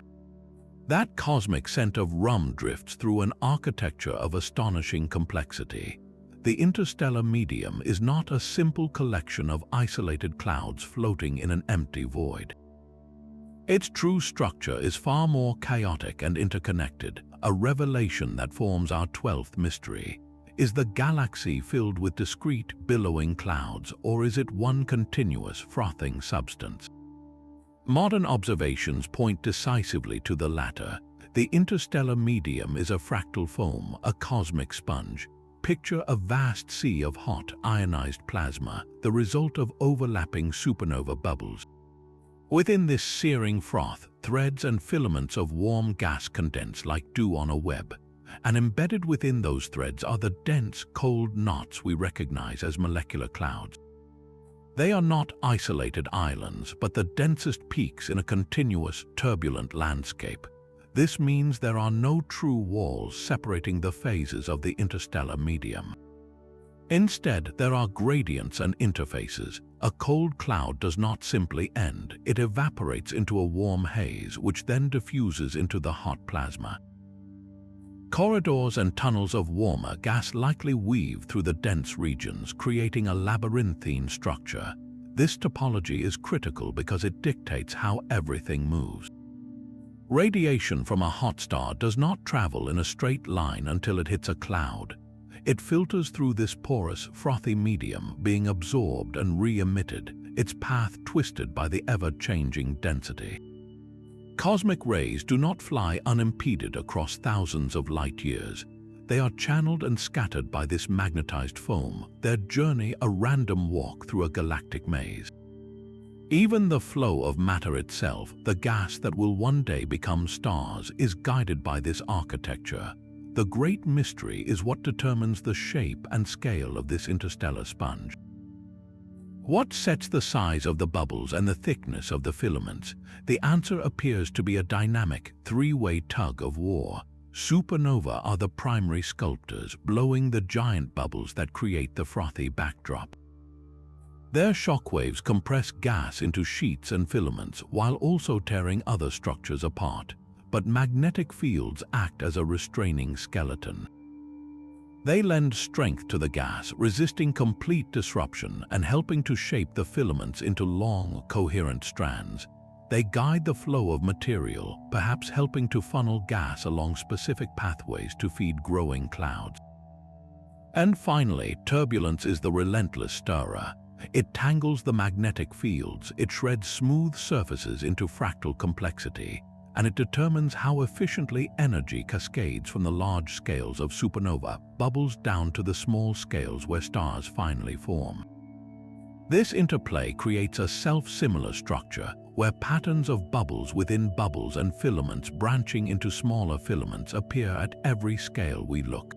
That cosmic scent of rum drifts through an architecture of astonishing complexity. The interstellar medium is not a simple collection of isolated clouds floating in an empty void. Its true structure is far more chaotic and interconnected, a revelation that forms our 12th mystery. Is the galaxy filled with discrete, billowing clouds, or is it one continuous, frothing substance? Modern observations point decisively to the latter. The interstellar medium is a fractal foam, a cosmic sponge. Picture a vast sea of hot, ionized plasma, the result of overlapping supernova bubbles. Within this searing froth, threads and filaments of warm gas condense like dew on a web, and embedded within those threads are the dense, cold knots we recognize as molecular clouds. They are not isolated islands, but the densest peaks in a continuous, turbulent landscape. This means there are no true walls separating the phases of the interstellar medium. Instead, there are gradients and interfaces. A cold cloud does not simply end, it evaporates into a warm haze, which then diffuses into the hot plasma. Corridors and tunnels of warmer gas likely weave through the dense regions, creating a labyrinthine structure. This topology is critical because it dictates how everything moves. Radiation from a hot star does not travel in a straight line until it hits a cloud. It filters through this porous, frothy medium, being absorbed and re-emitted, its path twisted by the ever-changing density. Cosmic rays do not fly unimpeded across thousands of light years. They are channeled and scattered by this magnetized foam, their journey a random walk through a galactic maze. Even the flow of matter itself, the gas that will one day become stars, is guided by this architecture. The great mystery is what determines the shape and scale of this interstellar sponge. What sets the size of the bubbles and the thickness of the filaments? The answer appears to be a dynamic, three-way tug of war. Supernovae are the primary sculptors, blowing the giant bubbles that create the frothy backdrop. Their shockwaves compress gas into sheets and filaments while also tearing other structures apart. But magnetic fields act as a restraining skeleton. They lend strength to the gas, resisting complete disruption and helping to shape the filaments into long, coherent strands. They guide the flow of material, perhaps helping to funnel gas along specific pathways to feed growing clouds. And finally, turbulence is the relentless stirrer. It tangles the magnetic fields, it shreds smooth surfaces into fractal complexity, and it determines how efficiently energy cascades from the large scales of supernova bubbles down to the small scales where stars finally form. This interplay creates a self-similar structure where patterns of bubbles within bubbles and filaments branching into smaller filaments appear at every scale we look.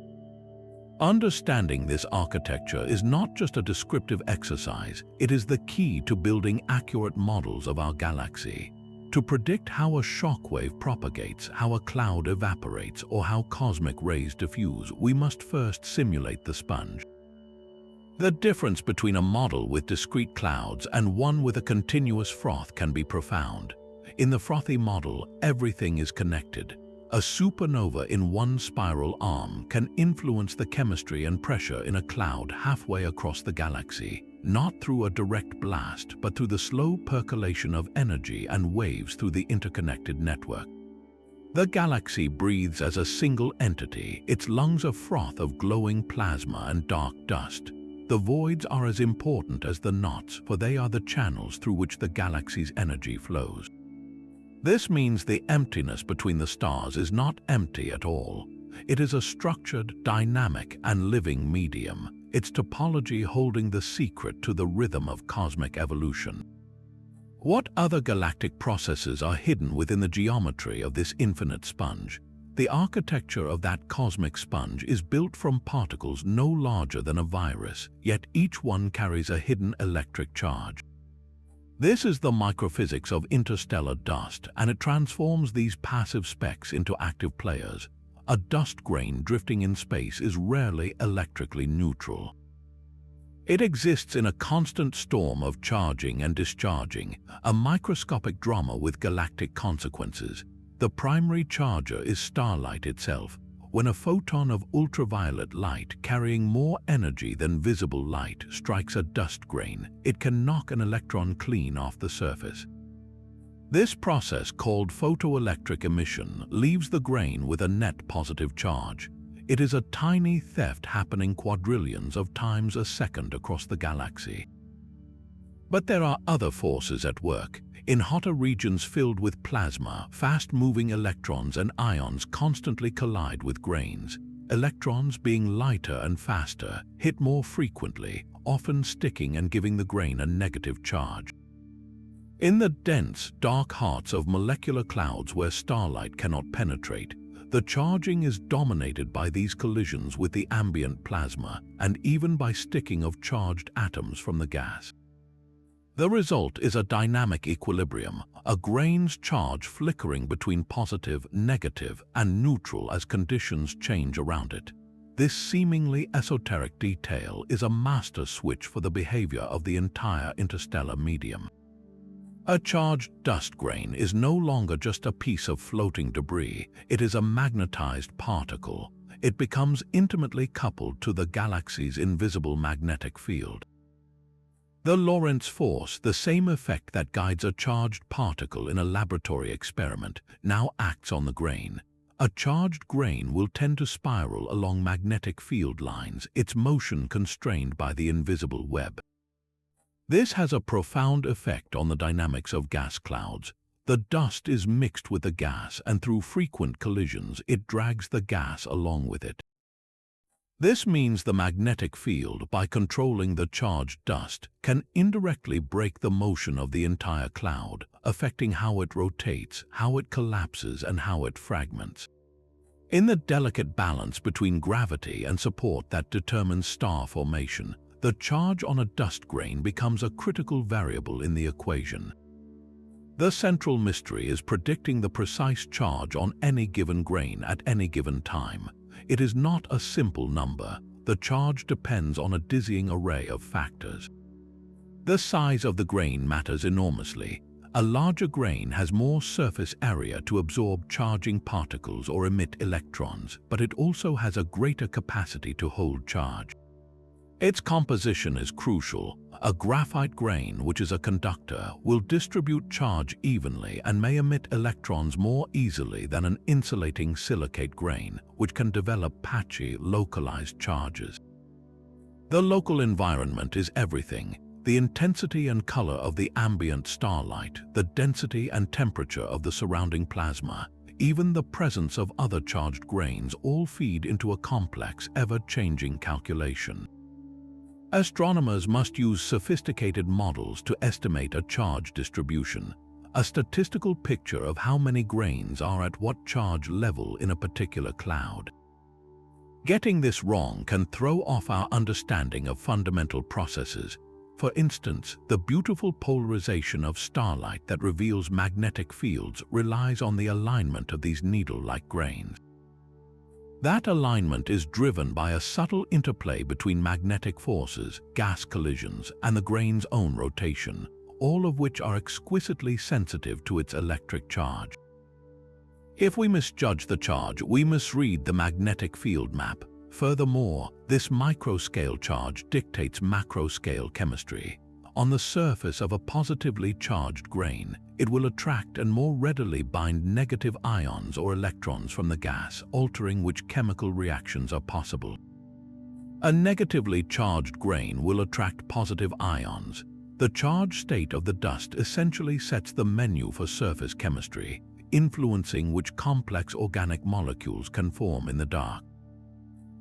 Understanding this architecture is not just a descriptive exercise, it is the key to building accurate models of our galaxy. To predict how a shockwave propagates, how a cloud evaporates, or how cosmic rays diffuse, we must first simulate the sponge. The difference between a model with discrete clouds and one with a continuous froth can be profound. In the frothy model, everything is connected. A supernova in one spiral arm can influence the chemistry and pressure in a cloud halfway across the galaxy, not through a direct blast, but through the slow percolation of energy and waves through the interconnected network. The galaxy breathes as a single entity, its lungs a froth of glowing plasma and dark dust. The voids are as important as the knots, for they are the channels through which the galaxy's energy flows. This means the emptiness between the stars is not empty at all. It is a structured, dynamic, and living medium, its topology holding the secret to the rhythm of cosmic evolution. What other galactic processes are hidden within the geometry of this infinite sponge? The architecture of that cosmic sponge is built from particles no larger than a virus, yet each one carries a hidden electric charge. This is the microphysics of interstellar dust, and it transforms these passive specks into active players. A dust grain drifting in space is rarely electrically neutral. It exists in a constant storm of charging and discharging, a microscopic drama with galactic consequences. The primary charger is starlight itself. When a photon of ultraviolet light carrying more energy than visible light strikes a dust grain, it can knock an electron clean off the surface. This process, called photoelectric emission, leaves the grain with a net positive charge. It is a tiny theft happening quadrillions of times a second across the galaxy. But there are other forces at work. In hotter regions filled with plasma, fast-moving electrons and ions constantly collide with grains. Electrons, being lighter and faster, hit more frequently, often sticking and giving the grain a negative charge. In the dense, dark hearts of molecular clouds where starlight cannot penetrate, the charging is dominated by these collisions with the ambient plasma and even by sticking of charged atoms from the gas. The result is a dynamic equilibrium, a grain's charge flickering between positive, negative, and neutral as conditions change around it. This seemingly esoteric detail is a master switch for the behavior of the entire interstellar medium. A charged dust grain is no longer just a piece of floating debris, it is a magnetized particle. It becomes intimately coupled to the galaxy's invisible magnetic field. The Lorentz force, the same effect that guides a charged particle in a laboratory experiment, now acts on the grain. A charged grain will tend to spiral along magnetic field lines, its motion constrained by the invisible web. This has a profound effect on the dynamics of gas clouds. The dust is mixed with the gas, and through frequent collisions, it drags the gas along with it. This means the magnetic field, by controlling the charged dust, can indirectly break the motion of the entire cloud, affecting how it rotates, how it collapses, and how it fragments. In the delicate balance between gravity and support that determines star formation, the charge on a dust grain becomes a critical variable in the equation. The central mystery is predicting the precise charge on any given grain at any given time. It is not a simple number. The charge depends on a dizzying array of factors. The size of the grain matters enormously. A larger grain has more surface area to absorb charging particles or emit electrons, but it also has a greater capacity to hold charge. Its composition is crucial. A graphite grain, which is a conductor, will distribute charge evenly and may emit electrons more easily than an insulating silicate grain, which can develop patchy, localized charges. The local environment is everything. The intensity and color of the ambient starlight, the density and temperature of the surrounding plasma, even the presence of other charged grains all feed into a complex, ever-changing calculation. Astronomers must use sophisticated models to estimate a charge distribution, a statistical picture of how many grains are at what charge level in a particular cloud. Getting this wrong can throw off our understanding of fundamental processes. For instance, the beautiful polarization of starlight that reveals magnetic fields relies on the alignment of these needle-like grains. That alignment is driven by a subtle interplay between magnetic forces, gas collisions, and the grain's own rotation, all of which are exquisitely sensitive to its electric charge. If we misjudge the charge, we misread the magnetic field map. Furthermore, this micro-scale charge dictates macro-scale chemistry. On the surface of a positively charged grain, it will attract and more readily bind negative ions or electrons from the gas, altering which chemical reactions are possible. A negatively charged grain will attract positive ions. The charged state of the dust essentially sets the menu for surface chemistry, influencing which complex organic molecules can form in the dark.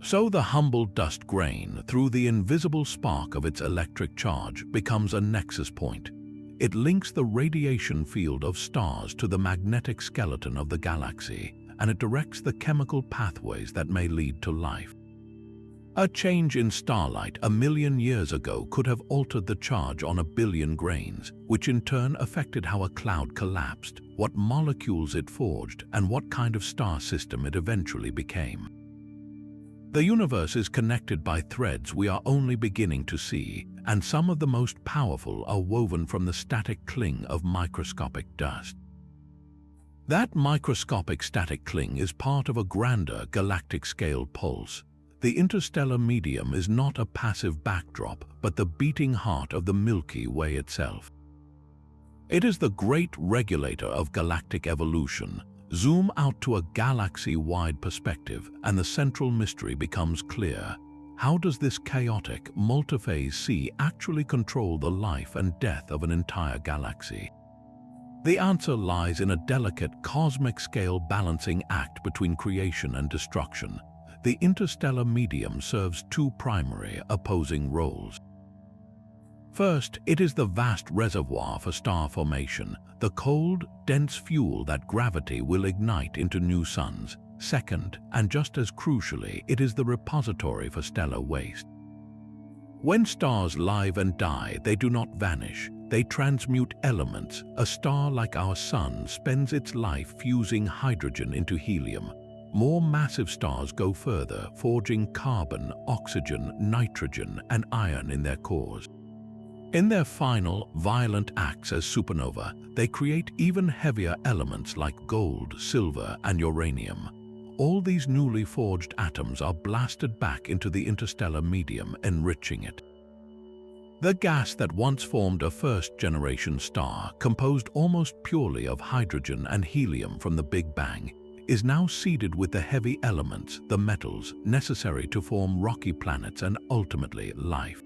So the humble dust grain, through the invisible spark of its electric charge, becomes a nexus point. It links the radiation field of stars to the magnetic skeleton of the galaxy, and it directs the chemical pathways that may lead to life. A change in starlight 1 million years ago could have altered the charge on 1 billion grains, which in turn affected how a cloud collapsed, what molecules it forged, and what kind of star system it eventually became. The universe is connected by threads we are only beginning to see, and some of the most powerful are woven from the static cling of microscopic dust. That microscopic static cling is part of a grander galactic-scale pulse. The interstellar medium is not a passive backdrop, but the beating heart of the Milky Way itself. It is the great regulator of galactic evolution. Zoom out to a galaxy-wide perspective, and the central mystery becomes clear. How does this chaotic, multiphase sea actually control the life and death of an entire galaxy? The answer lies in a delicate cosmic-scale balancing act between creation and destruction. The interstellar medium serves two primary, opposing roles. First, it is the vast reservoir for star formation, the cold, dense fuel that gravity will ignite into new suns. Second, and just as crucially, it is the repository for stellar waste. When stars live and die, they do not vanish. They transmute elements. A star like our Sun spends its life fusing hydrogen into helium. More massive stars go further, forging carbon, oxygen, nitrogen, and iron in their cores. In their final, violent acts as supernova, they create even heavier elements like gold, silver, and uranium. All these newly forged atoms are blasted back into the interstellar medium, enriching it. The gas that once formed a first-generation star, composed almost purely of hydrogen and helium from the Big Bang, is now seeded with the heavy elements, the metals, necessary to form rocky planets and ultimately life.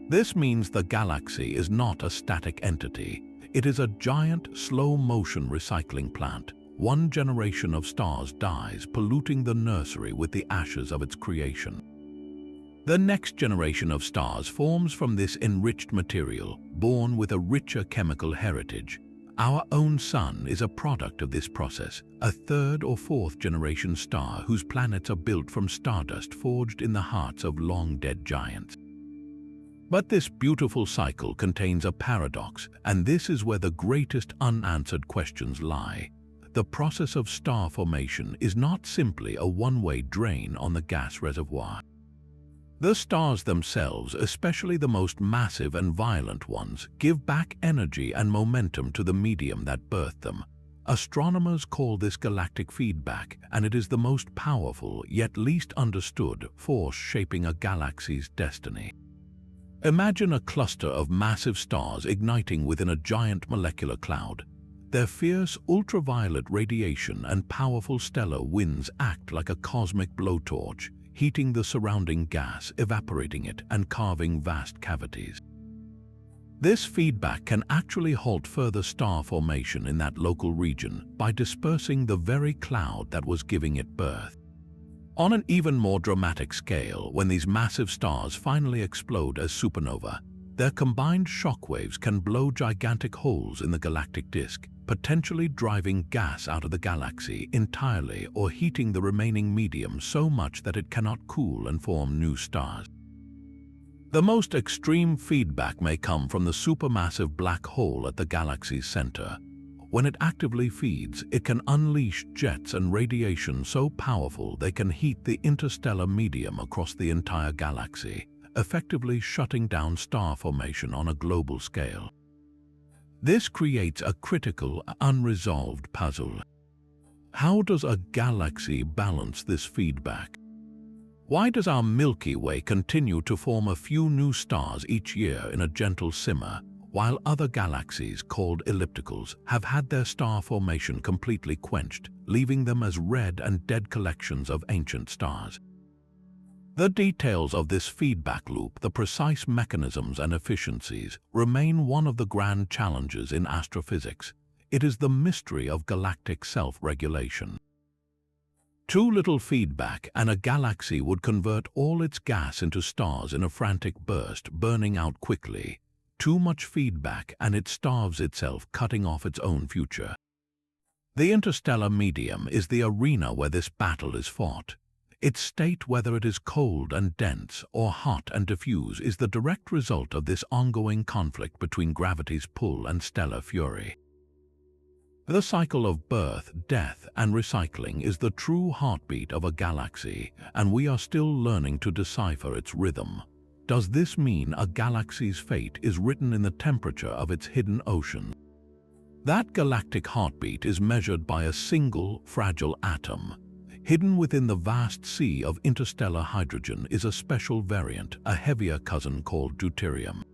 This means the galaxy is not a static entity. It is a giant, slow-motion recycling plant. One generation of stars dies, polluting the nursery with the ashes of its creation. The next generation of stars forms from this enriched material, born with a richer chemical heritage. Our own Sun is a product of this process, a third or fourth generation star whose planets are built from stardust forged in the hearts of long-dead giants. But this beautiful cycle contains a paradox, and this is where the greatest unanswered questions lie. The process of star formation is not simply a one-way drain on the gas reservoir. The stars themselves, especially the most massive and violent ones, give back energy and momentum to the medium that birthed them. Astronomers call this galactic feedback, and it is the most powerful, yet least understood, force shaping a galaxy's destiny. Imagine a cluster of massive stars igniting within a giant molecular cloud. Their fierce ultraviolet radiation and powerful stellar winds act like a cosmic blowtorch, heating the surrounding gas, evaporating it, and carving vast cavities. This feedback can actually halt further star formation in that local region by dispersing the very cloud that was giving it birth. On an even more dramatic scale, when these massive stars finally explode as supernova, their combined shockwaves can blow gigantic holes in the galactic disk, potentially driving gas out of the galaxy entirely or heating the remaining medium so much that it cannot cool and form new stars. The most extreme feedback may come from the supermassive black hole at the galaxy's center. When it actively feeds, it can unleash jets and radiation so powerful they can heat the interstellar medium across the entire galaxy, effectively shutting down star formation on a global scale. This creates a critical, unresolved puzzle. How does a galaxy balance this feedback? Why does our Milky Way continue to form a few new stars each year in a gentle simmer, while other galaxies, called ellipticals, have had their star formation completely quenched, leaving them as red and dead collections of ancient stars? The details of this feedback loop, the precise mechanisms and efficiencies, remain one of the grand challenges in astrophysics. It is the mystery of galactic self-regulation. Too little feedback and a galaxy would convert all its gas into stars in a frantic burst, burning out quickly. Too much feedback and it starves itself, cutting off its own future. The interstellar medium is the arena where this battle is fought. Its state, whether it is cold and dense or hot and diffuse, is the direct result of this ongoing conflict between gravity's pull and stellar fury. The cycle of birth, death, and recycling is the true heartbeat of a galaxy, and we are still learning to decipher its rhythm. Does this mean a galaxy's fate is written in the temperature of its hidden ocean? That galactic heartbeat is measured by a single, fragile atom. Hidden within the vast sea of interstellar hydrogen is a special variant, a heavier cousin called deuterium.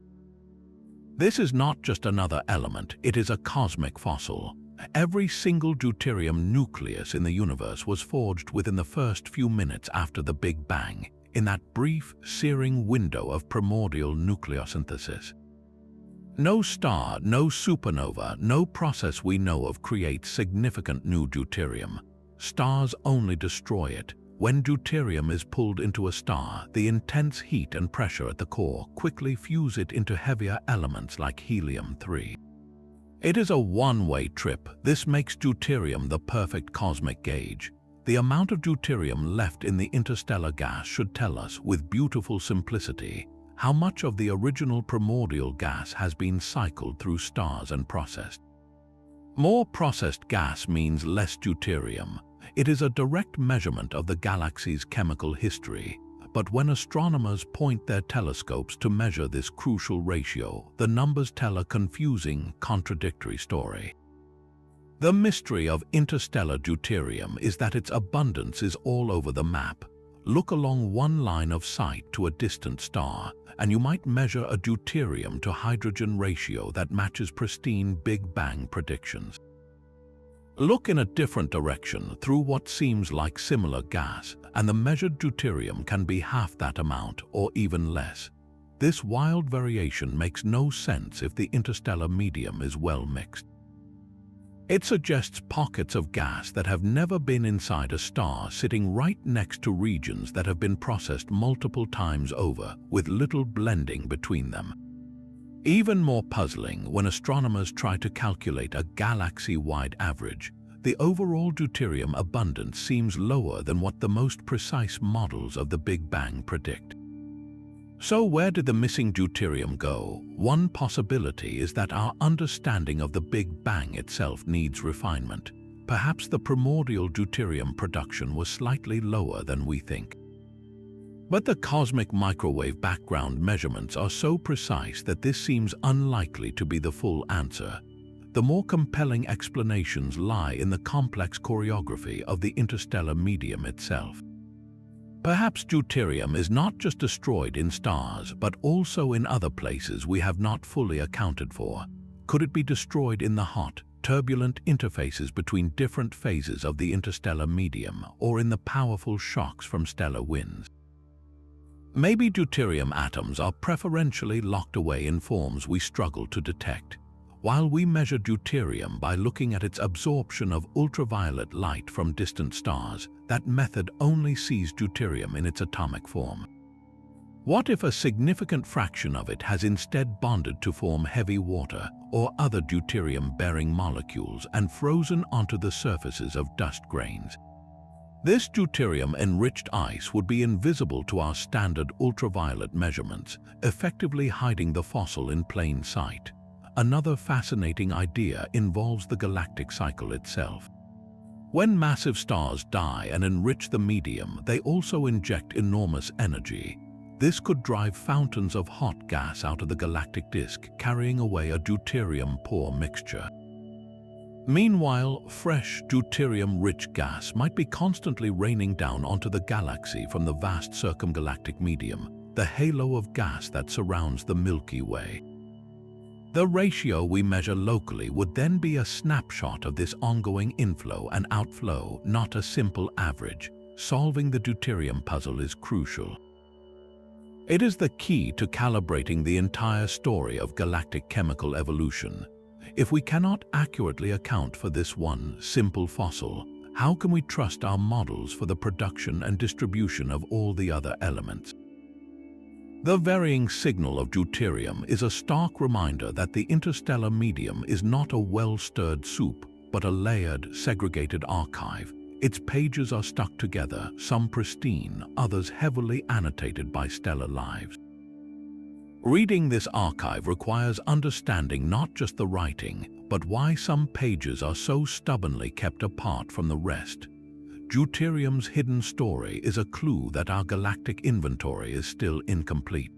This is not just another element, it is a cosmic fossil. Every single deuterium nucleus in the universe was forged within the first few minutes after the Big Bang, in that brief, searing window of primordial nucleosynthesis. No star, no supernova, no process we know of creates significant new deuterium. Stars only destroy it. When deuterium is pulled into a star, the intense heat and pressure at the core quickly fuse it into heavier elements like helium-3. It is a one-way trip. This makes deuterium the perfect cosmic gauge. The amount of deuterium left in the interstellar gas should tell us, with beautiful simplicity, how much of the original primordial gas has been cycled through stars and processed. More processed gas means less deuterium. It is a direct measurement of the galaxy's chemical history, but when astronomers point their telescopes to measure this crucial ratio, the numbers tell a confusing, contradictory story. The mystery of interstellar deuterium is that its abundance is all over the map. Look along one line of sight to a distant star, and you might measure a deuterium to hydrogen ratio that matches pristine Big Bang predictions. Look in a different direction through what seems like similar gas, and the measured deuterium can be half that amount or even less. This wild variation makes no sense if the interstellar medium is well mixed. It suggests pockets of gas that have never been inside a star sitting right next to regions that have been processed multiple times over, with little blending between them. Even more puzzling, when astronomers try to calculate a galaxy-wide average, the overall deuterium abundance seems lower than what the most precise models of the Big Bang predict. So where did the missing deuterium go? One possibility is that our understanding of the Big Bang itself needs refinement. Perhaps the primordial deuterium production was slightly lower than we think. But the cosmic microwave background measurements are so precise that this seems unlikely to be the full answer. The more compelling explanations lie in the complex choreography of the interstellar medium itself. Perhaps deuterium is not just destroyed in stars, but also in other places we have not fully accounted for. Could it be destroyed in the hot, turbulent interfaces between different phases of the interstellar medium, or in the powerful shocks from stellar winds? Maybe deuterium atoms are preferentially locked away in forms we struggle to detect. While we measure deuterium by looking at its absorption of ultraviolet light from distant stars, that method only sees deuterium in its atomic form. What if a significant fraction of it has instead bonded to form heavy water or other deuterium-bearing molecules and frozen onto the surfaces of dust grains? This deuterium-enriched ice would be invisible to our standard ultraviolet measurements, effectively hiding the fossil in plain sight. Another fascinating idea involves the galactic cycle itself. When massive stars die and enrich the medium, they also inject enormous energy. This could drive fountains of hot gas out of the galactic disk, carrying away a deuterium-poor mixture. Meanwhile, fresh, deuterium-rich gas might be constantly raining down onto the galaxy from the vast circumgalactic medium, the halo of gas that surrounds the Milky Way. The ratio we measure locally would then be a snapshot of this ongoing inflow and outflow, not a simple average. Solving the deuterium puzzle is crucial. It is the key to calibrating the entire story of galactic chemical evolution. If we cannot accurately account for this one simple fossil, how can we trust our models for the production and distribution of all the other elements? The varying signal of deuterium is a stark reminder that the interstellar medium is not a well-stirred soup, but a layered, segregated archive. Its pages are stuck together, some pristine, others heavily annotated by stellar lives. Reading this archive requires understanding not just the writing, but why some pages are so stubbornly kept apart from the rest. Deuterium's hidden story is a clue that our galactic inventory is still incomplete.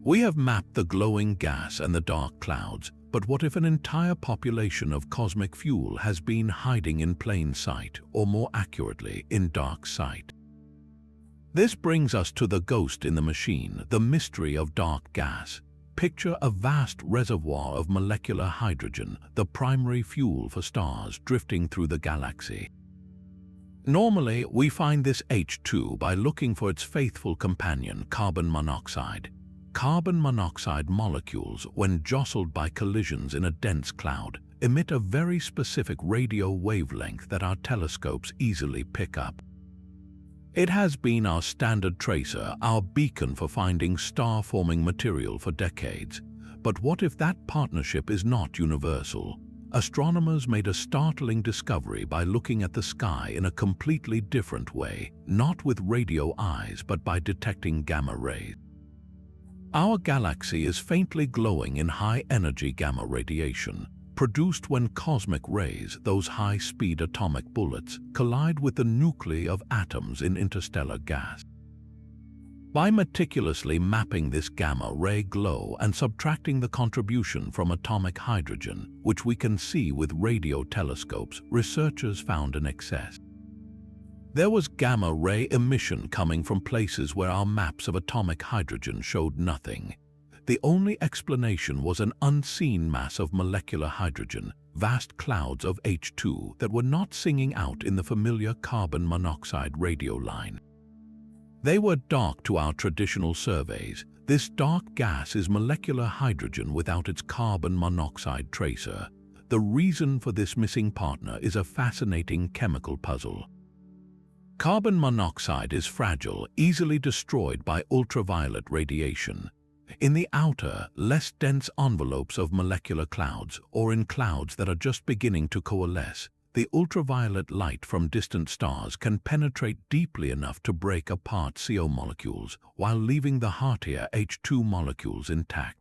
We have mapped the glowing gas and the dark clouds, but what if an entire population of cosmic fuel has been hiding in plain sight, or more accurately, in dark sight? This brings us to the ghost in the machine, the mystery of dark gas. Picture a vast reservoir of molecular hydrogen, the primary fuel for stars, drifting through the galaxy. Normally, we find this H2 by looking for its faithful companion, carbon monoxide. Carbon monoxide molecules, when jostled by collisions in a dense cloud, emit a very specific radio wavelength that our telescopes easily pick up. It has been our standard tracer, our beacon for finding star-forming material for decades. But what if that partnership is not universal? Astronomers made a startling discovery by looking at the sky in a completely different way, not with radio eyes but by detecting gamma rays. Our galaxy is faintly glowing in high-energy gamma radiation, produced when cosmic rays, those high-speed atomic bullets, collide with the nuclei of atoms in interstellar gas. By meticulously mapping this gamma-ray glow and subtracting the contribution from atomic hydrogen, which we can see with radio telescopes, researchers found an excess. There was gamma-ray emission coming from places where our maps of atomic hydrogen showed nothing. The only explanation was an unseen mass of molecular hydrogen, vast clouds of H2 that were not singing out in the familiar carbon monoxide radio line. They were dark to our traditional surveys. This dark gas is molecular hydrogen without its carbon monoxide tracer. The reason for this missing partner is a fascinating chemical puzzle. Carbon monoxide is fragile, easily destroyed by ultraviolet radiation. In the outer, less dense envelopes of molecular clouds, or in clouds that are just beginning to coalesce, the ultraviolet light from distant stars can penetrate deeply enough to break apart CO molecules, while leaving the heartier H2 molecules intact.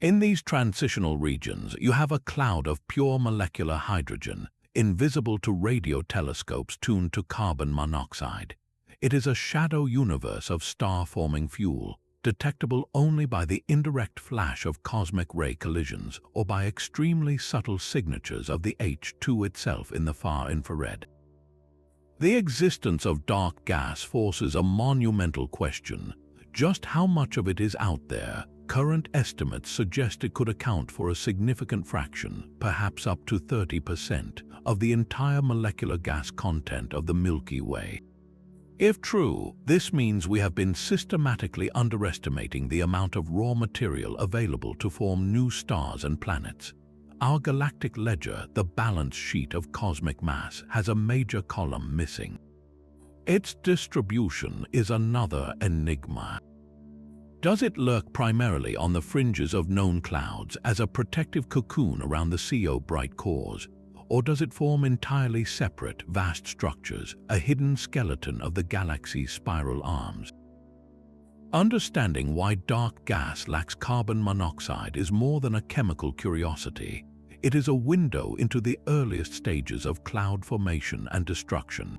In these transitional regions, you have a cloud of pure molecular hydrogen, invisible to radio telescopes tuned to carbon monoxide. It is a shadow universe of star-forming fuel, detectable only by the indirect flash of cosmic ray collisions or by extremely subtle signatures of the H2 itself in the far infrared. The existence of dark gas forces a monumental question. Just how much of it is out there? Current estimates suggest it could account for a significant fraction, perhaps up to 30%, of the entire molecular gas content of the Milky Way. If true, this means we have been systematically underestimating the amount of raw material available to form new stars and planets. Our galactic ledger, the balance sheet of cosmic mass, has a major column missing. Its distribution is another enigma. Does it lurk primarily on the fringes of known clouds as a protective cocoon around the CO bright cores? Or does it form entirely separate, vast structures, a hidden skeleton of the galaxy's spiral arms? Understanding why dark gas lacks carbon monoxide is more than a chemical curiosity. It is a window into the earliest stages of cloud formation and destruction.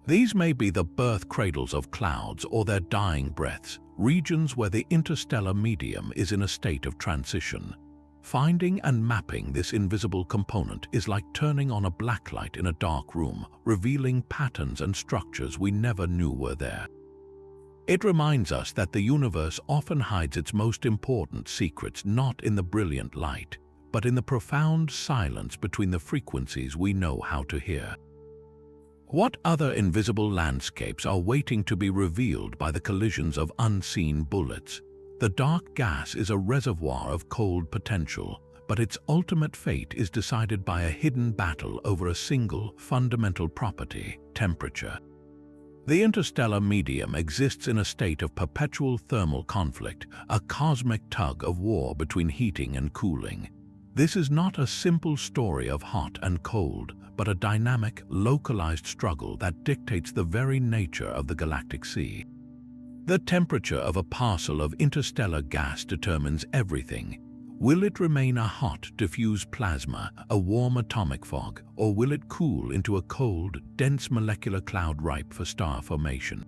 These may be the birth cradles of clouds or their dying breaths, regions where the interstellar medium is in a state of transition. Finding and mapping this invisible component is like turning on a blacklight in a dark room, revealing patterns and structures we never knew were there. It reminds us that the universe often hides its most important secrets not in the brilliant light, but in the profound silence between the frequencies we know how to hear. What other invisible landscapes are waiting to be revealed by the collisions of unseen bullets? The dark gas is a reservoir of cold potential, but its ultimate fate is decided by a hidden battle over a single, fundamental property: temperature. The interstellar medium exists in a state of perpetual thermal conflict, a cosmic tug of war between heating and cooling. This is not a simple story of hot and cold, but a dynamic, localized struggle that dictates the very nature of the galactic sea. The temperature of a parcel of interstellar gas determines everything. Will it remain a hot, diffuse plasma, a warm atomic fog, or will it cool into a cold, dense molecular cloud ripe for star formation?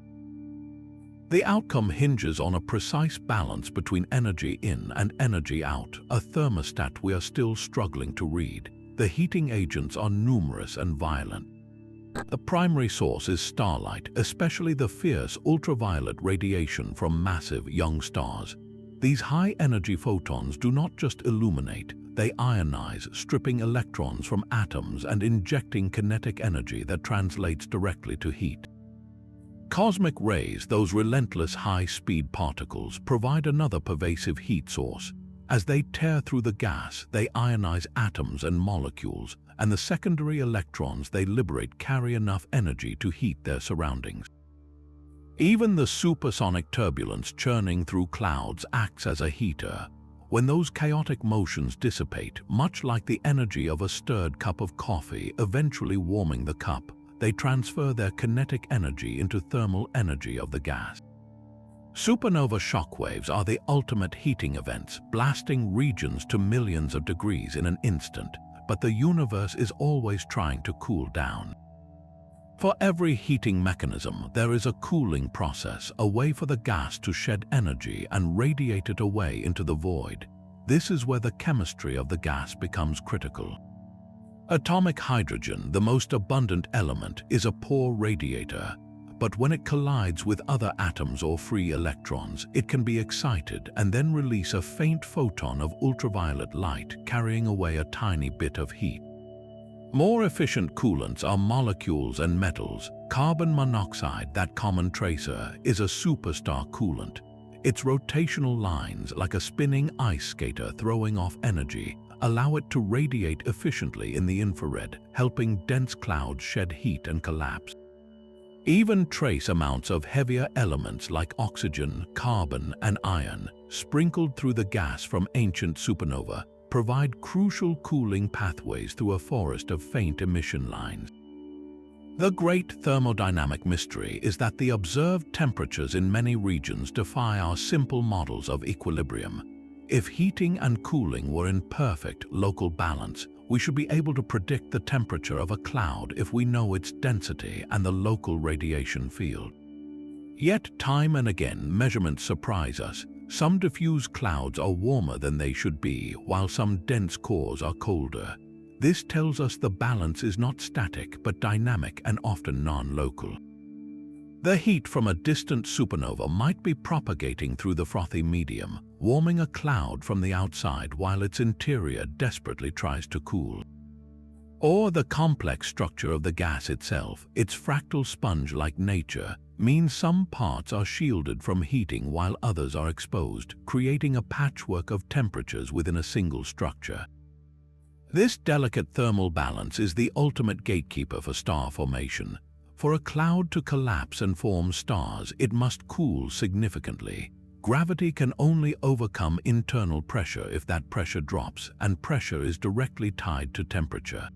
The outcome hinges on a precise balance between energy in and energy out, a thermostat we are still struggling to read. The heating agents are numerous and violent. The primary source is starlight, especially the fierce ultraviolet radiation from massive young stars. These high-energy photons do not just illuminate, they ionize, stripping electrons from atoms and injecting kinetic energy that translates directly to heat. Cosmic rays, those relentless high-speed particles, provide another pervasive heat source. As they tear through the gas, they ionize atoms and molecules, and the secondary electrons they liberate carry enough energy to heat their surroundings. Even the supersonic turbulence churning through clouds acts as a heater. When those chaotic motions dissipate, much like the energy of a stirred cup of coffee eventually warming the cup, they transfer their kinetic energy into thermal energy of the gas. Supernova shockwaves are the ultimate heating events, blasting regions to millions of degrees in an instant, but the universe is always trying to cool down. For every heating mechanism, there is a cooling process, a way for the gas to shed energy and radiate it away into the void. This is where the chemistry of the gas becomes critical. Atomic hydrogen, the most abundant element, is a poor radiator, but when it collides with other atoms or free electrons, it can be excited and then release a faint photon of ultraviolet light, carrying away a tiny bit of heat. More efficient coolants are molecules and metals. Carbon monoxide, that common tracer, is a superstar coolant. Its rotational lines, like a spinning ice skater throwing off energy, allow it to radiate efficiently in the infrared, helping dense clouds shed heat and collapse. Even trace amounts of heavier elements like oxygen, carbon, and iron, sprinkled through the gas from ancient supernova, provide crucial cooling pathways through a forest of faint emission lines. The great thermodynamic mystery is that the observed temperatures in many regions defy our simple models of equilibrium. If heating and cooling were in perfect local balance, we should be able to predict the temperature of a cloud if we know its density and the local radiation field. Yet time and again, measurements surprise us. Some diffuse clouds are warmer than they should be, while some dense cores are colder. This tells us the balance is not static but dynamic and often non-local. The heat from a distant supernova might be propagating through the frothy medium, warming a cloud from the outside while its interior desperately tries to cool. Or the complex structure of the gas itself, its fractal sponge-like nature, means some parts are shielded from heating while others are exposed, creating a patchwork of temperatures within a single structure. This delicate thermal balance is the ultimate gatekeeper for star formation. For a cloud to collapse and form stars, it must cool significantly. Gravity can only overcome internal pressure if that pressure drops, and pressure is directly tied to temperature.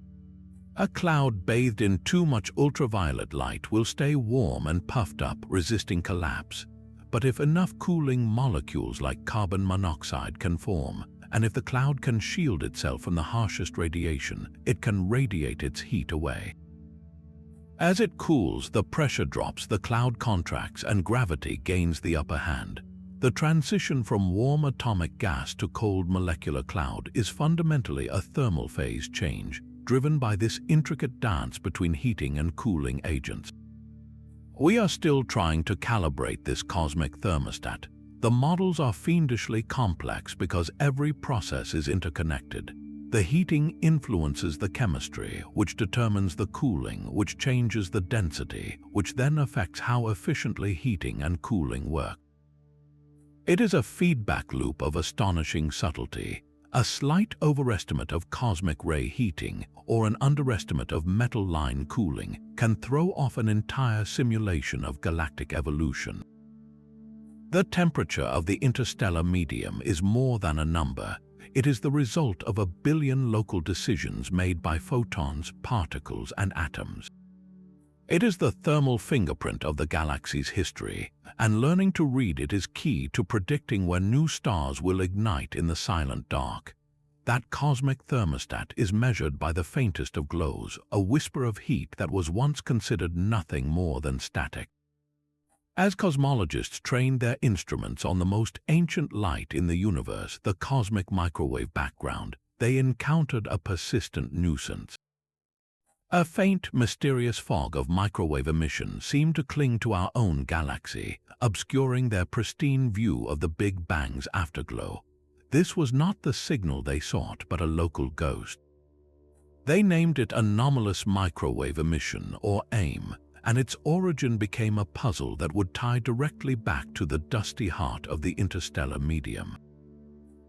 A cloud bathed in too much ultraviolet light will stay warm and puffed up, resisting collapse. But if enough cooling molecules like carbon monoxide can form, and if the cloud can shield itself from the harshest radiation, it can radiate its heat away. As it cools, the pressure drops, the cloud contracts, and gravity gains the upper hand. The transition from warm atomic gas to cold molecular cloud is fundamentally a thermal phase change, driven by this intricate dance between heating and cooling agents. We are still trying to calibrate this cosmic thermostat. The models are fiendishly complex because every process is interconnected. The heating influences the chemistry, which determines the cooling, which changes the density, which then affects how efficiently heating and cooling work. It is a feedback loop of astonishing subtlety. A slight overestimate of cosmic ray heating or an underestimate of metal line cooling can throw off an entire simulation of galactic evolution. The temperature of the interstellar medium is more than a number. It is the result of a billion local decisions made by photons, particles, and atoms. It is the thermal fingerprint of the galaxy's history, and learning to read it is key to predicting when new stars will ignite in the silent dark. That cosmic thermostat is measured by the faintest of glows, a whisper of heat that was once considered nothing more than static. As cosmologists trained their instruments on the most ancient light in the universe, the cosmic microwave background, they encountered a persistent nuisance. A faint, mysterious fog of microwave emission seemed to cling to our own galaxy, obscuring their pristine view of the Big Bang's afterglow. This was not the signal they sought, but a local ghost. They named it anomalous microwave emission, or AIM, and its origin became a puzzle that would tie directly back to the dusty heart of the interstellar medium.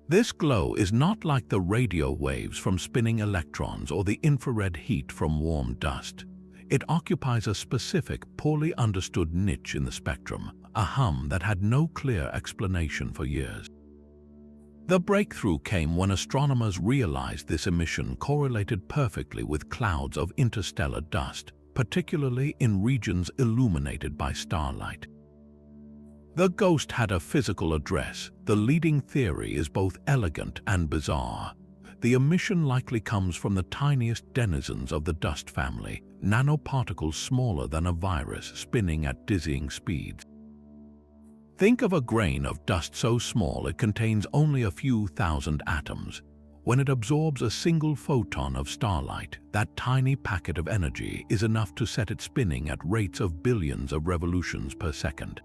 This glow is not like the radio waves from spinning electrons or the infrared heat from warm dust. It occupies a specific, poorly understood niche in the spectrum, a hum that had no clear explanation for years. The breakthrough came when astronomers realized this emission correlated perfectly with clouds of interstellar dust, particularly in regions illuminated by starlight. The ghost had a physical address. The leading theory is both elegant and bizarre. The emission likely comes from the tiniest denizens of the dust family, nanoparticles smaller than a virus spinning at dizzying speeds. Think of a grain of dust so small it contains only a few thousand atoms. When it absorbs a single photon of starlight, that tiny packet of energy is enough to set it spinning at rates of billions of revolutions per second.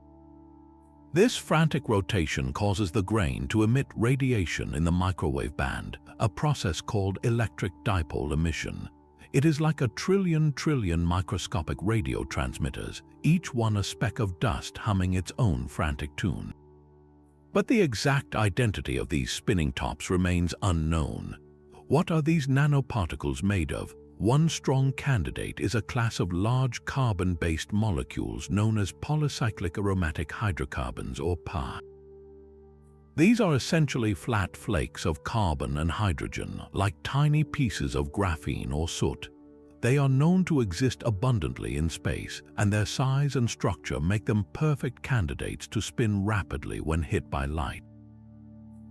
This frantic rotation causes the grain to emit radiation in the microwave band, a process called electric dipole emission. It is like a trillion microscopic radio transmitters, each one a speck of dust humming its own frantic tune. But the exact identity of these spinning tops remains unknown. What are these nanoparticles made of? One strong candidate is a class of large carbon-based molecules known as polycyclic aromatic hydrocarbons, or PAH. These are essentially flat flakes of carbon and hydrogen, like tiny pieces of graphene or soot. They are known to exist abundantly in space, and their size and structure make them perfect candidates to spin rapidly when hit by light.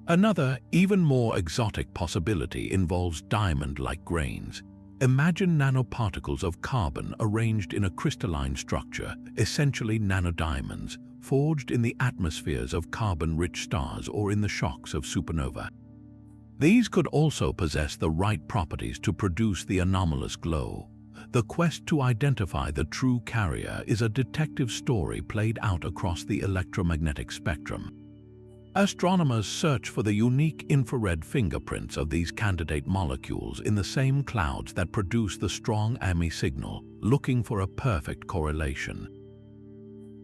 Another, even more exotic possibility involves diamond-like grains. Imagine nanoparticles of carbon arranged in a crystalline structure, essentially nanodiamonds, forged in the atmospheres of carbon-rich stars or in the shocks of supernova. These could also possess the right properties to produce the anomalous glow. The quest to identify the true carrier is a detective story played out across the electromagnetic spectrum. Astronomers search for the unique infrared fingerprints of these candidate molecules in the same clouds that produce the strong AMI signal, looking for a perfect correlation.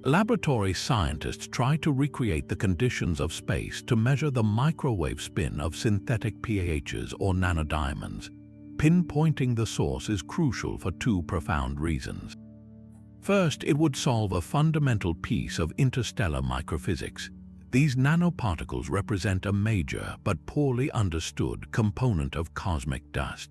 Laboratory scientists try to recreate the conditions of space to measure the microwave spin of synthetic PAHs or nanodiamonds. Pinpointing the source is crucial for two profound reasons. First, it would solve a fundamental piece of interstellar microphysics. These nanoparticles represent a major but poorly understood component of cosmic dust.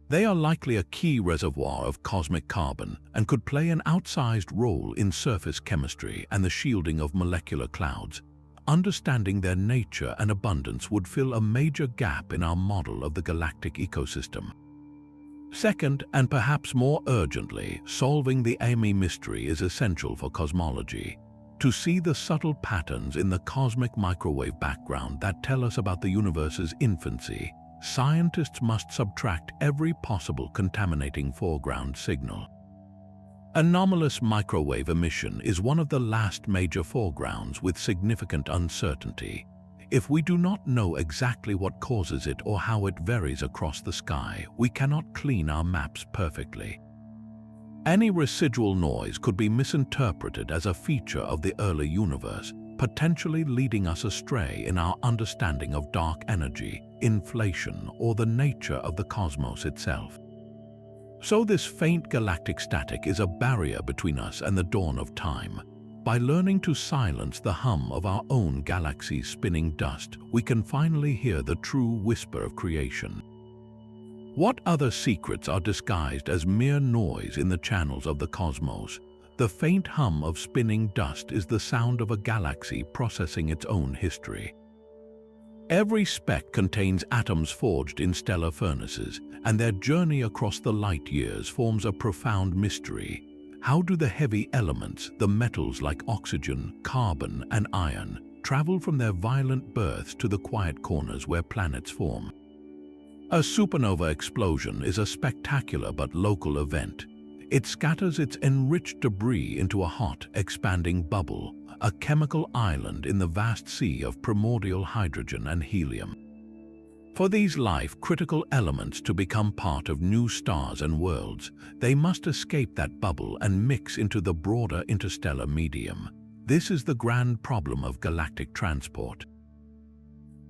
They are likely a key reservoir of cosmic carbon and could play an outsized role in surface chemistry and the shielding of molecular clouds. Understanding their nature and abundance would fill a major gap in our model of the galactic ecosystem. Second, and perhaps more urgently, solving the AMI mystery is essential for cosmology. To see the subtle patterns in the cosmic microwave background that tell us about the universe's infancy, scientists must subtract every possible contaminating foreground signal. Anomalous microwave emission is one of the last major foregrounds with significant uncertainty. If we do not know exactly what causes it or how it varies across the sky, we cannot clean our maps perfectly. Any residual noise could be misinterpreted as a feature of the early universe, potentially leading us astray in our understanding of dark energy, inflation, or the nature of the cosmos itself. So this faint galactic static is a barrier between us and the dawn of time. By learning to silence the hum of our own galaxy's spinning dust, we can finally hear the true whisper of creation. What other secrets are disguised as mere noise in the channels of the cosmos? The faint hum of spinning dust is the sound of a galaxy processing its own history. Every speck contains atoms forged in stellar furnaces, and their journey across the light years forms a profound mystery. How do the heavy elements, the metals like oxygen, carbon, and iron, travel from their violent births to the quiet corners where planets form? A supernova explosion is a spectacular but local event. It scatters its enriched debris into a hot, expanding bubble, a chemical island in the vast sea of primordial hydrogen and helium. For these life-critical elements to become part of new stars and worlds, they must escape that bubble and mix into the broader interstellar medium. This is the grand problem of galactic transport.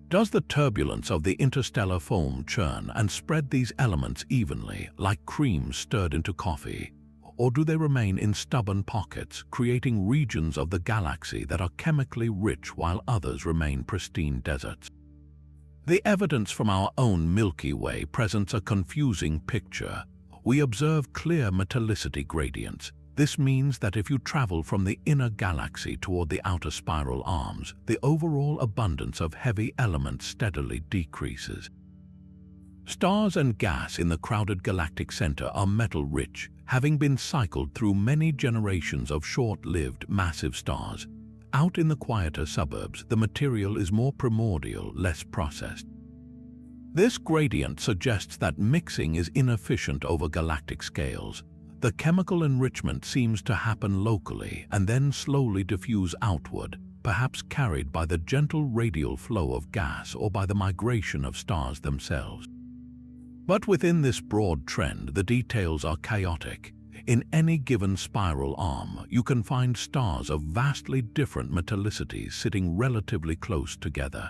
Does the turbulence of the interstellar foam churn and spread these elements evenly, like cream stirred into coffee? Or do they remain in stubborn pockets, creating regions of the galaxy that are chemically rich while others remain pristine deserts? The evidence from our own Milky Way presents a confusing picture. We observe clear metallicity gradients. This means that if you travel from the inner galaxy toward the outer spiral arms, the overall abundance of heavy elements steadily decreases. Stars and gas in the crowded galactic center are metal-rich, having been cycled through many generations of short-lived massive stars. Out in the quieter suburbs, the material is more primordial, less processed. This gradient suggests that mixing is inefficient over galactic scales. The chemical enrichment seems to happen locally and then slowly diffuse outward, perhaps carried by the gentle radial flow of gas or by the migration of stars themselves. But within this broad trend, the details are chaotic. In any given spiral arm, you can find stars of vastly different metallicities sitting relatively close together.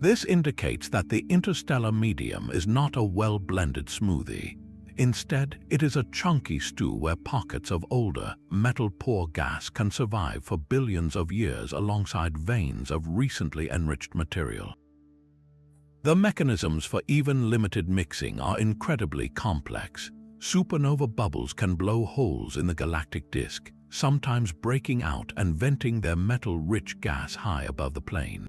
This indicates that the interstellar medium is not a well-blended smoothie. Instead, it is a chunky stew where pockets of older, metal-poor gas can survive for billions of years alongside veins of recently enriched material. The mechanisms for even limited mixing are incredibly complex. Supernova bubbles can blow holes in the galactic disk, sometimes breaking out and venting their metal-rich gas high above the plane.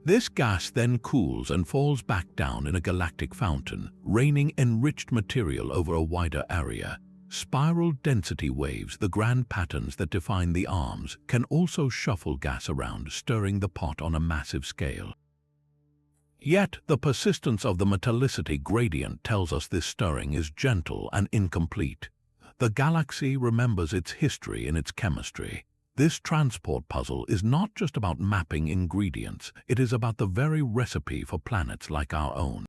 This gas then cools and falls back down in a galactic fountain, raining enriched material over a wider area. Spiral density waves, the grand patterns that define the arms, can also shuffle gas around, stirring the pot on a massive scale. Yet, the persistence of the metallicity gradient tells us this stirring is gentle and incomplete. The galaxy remembers its history in its chemistry. This transport puzzle is not just about mapping ingredients, it is about the very recipe for planets like our own.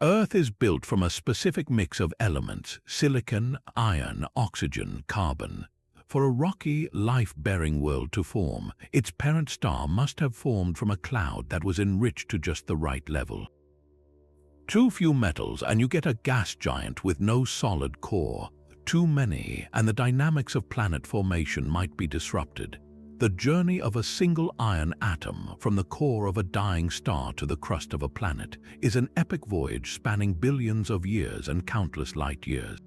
Earth is built from a specific mix of elements: silicon, iron, oxygen, carbon. For a rocky, life-bearing world to form, its parent star must have formed from a cloud that was enriched to just the right level. Too few metals and you get a gas giant with no solid core. Too many, and the dynamics of planet formation might be disrupted. The journey of a single iron atom from the core of a dying star to the crust of a planet is an epic voyage spanning billions of years and countless light years.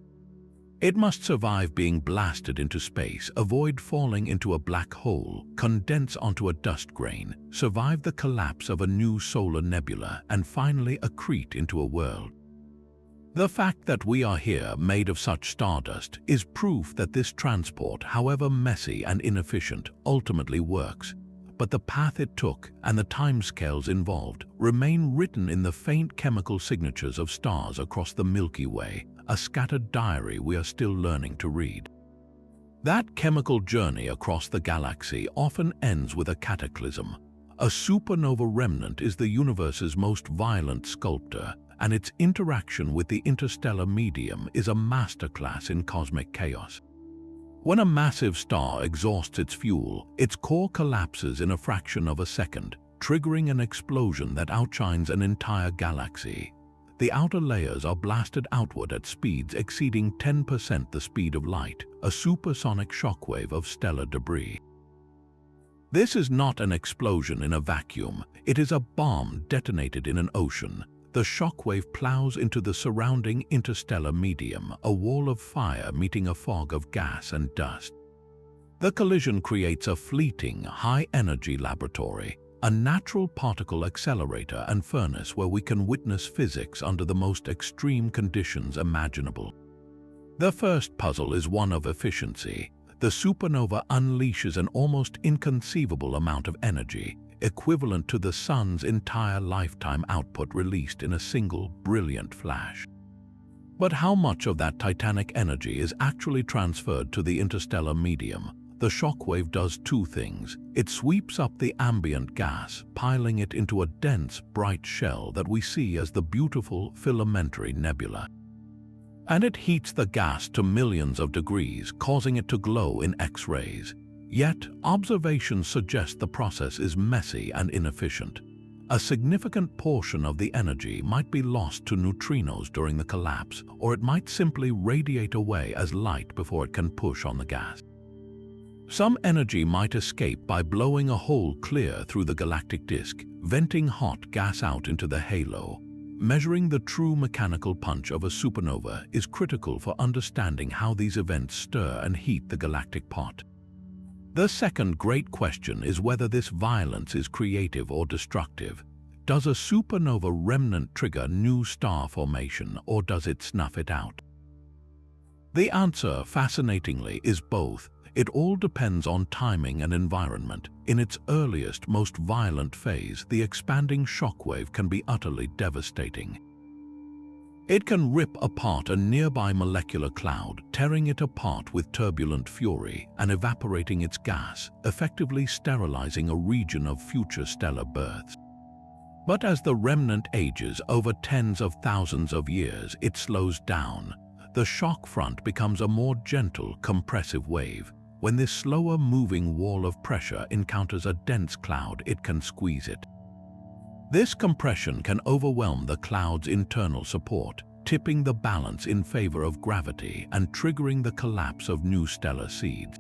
It must survive being blasted into space, avoid falling into a black hole, condense onto a dust grain, survive the collapse of a new solar nebula, and finally accrete into a world. The fact that we are here, made of such stardust, is proof that this transport, however messy and inefficient, ultimately works. But the path it took and the timescales involved remain written in the faint chemical signatures of stars across the Milky Way, a scattered diary we are still learning to read. That chemical journey across the galaxy often ends with a cataclysm. A supernova remnant is the universe's most violent sculptor, and its interaction with the interstellar medium is a masterclass in cosmic chaos. When a massive star exhausts its fuel, its core collapses in a fraction of a second, triggering an explosion that outshines an entire galaxy. The outer layers are blasted outward at speeds exceeding 10% the speed of light, a supersonic shockwave of stellar debris. This is not an explosion in a vacuum, it is a bomb detonated in an ocean. The shockwave plows into the surrounding interstellar medium, a wall of fire meeting a fog of gas and dust. The collision creates a fleeting, high-energy laboratory, a natural particle accelerator and furnace where we can witness physics under the most extreme conditions imaginable. The first puzzle is one of efficiency. The supernova unleashes an almost inconceivable amount of energy, equivalent to the Sun's entire lifetime output released in a single brilliant flash. But how much of that titanic energy is actually transferred to the interstellar medium? The shockwave does two things. It sweeps up the ambient gas, piling it into a dense, bright shell that we see as the beautiful filamentary nebula. And it heats the gas to millions of degrees, causing it to glow in X-rays. Yet, observations suggest the process is messy and inefficient. A significant portion of the energy might be lost to neutrinos during the collapse, or it might simply radiate away as light before it can push on the gas. Some energy might escape by blowing a hole clear through the galactic disk, venting hot gas out into the halo. Measuring the true mechanical punch of a supernova is critical for understanding how these events stir and heat the galactic pot. The second great question is whether this violence is creative or destructive. Does a supernova remnant trigger new star formation, or does it snuff it out? The answer, fascinatingly, is both. It all depends on timing and environment. In its earliest, most violent phase, the expanding shockwave can be utterly devastating. It can rip apart a nearby molecular cloud, tearing it apart with turbulent fury and evaporating its gas, effectively sterilizing a region of future stellar births. But as the remnant ages over tens of thousands of years, it slows down. The shock front becomes a more gentle, compressive wave. When this slower-moving wall of pressure encounters a dense cloud, it can squeeze it. This compression can overwhelm the cloud's internal support, tipping the balance in favor of gravity and triggering the collapse of new stellar seeds.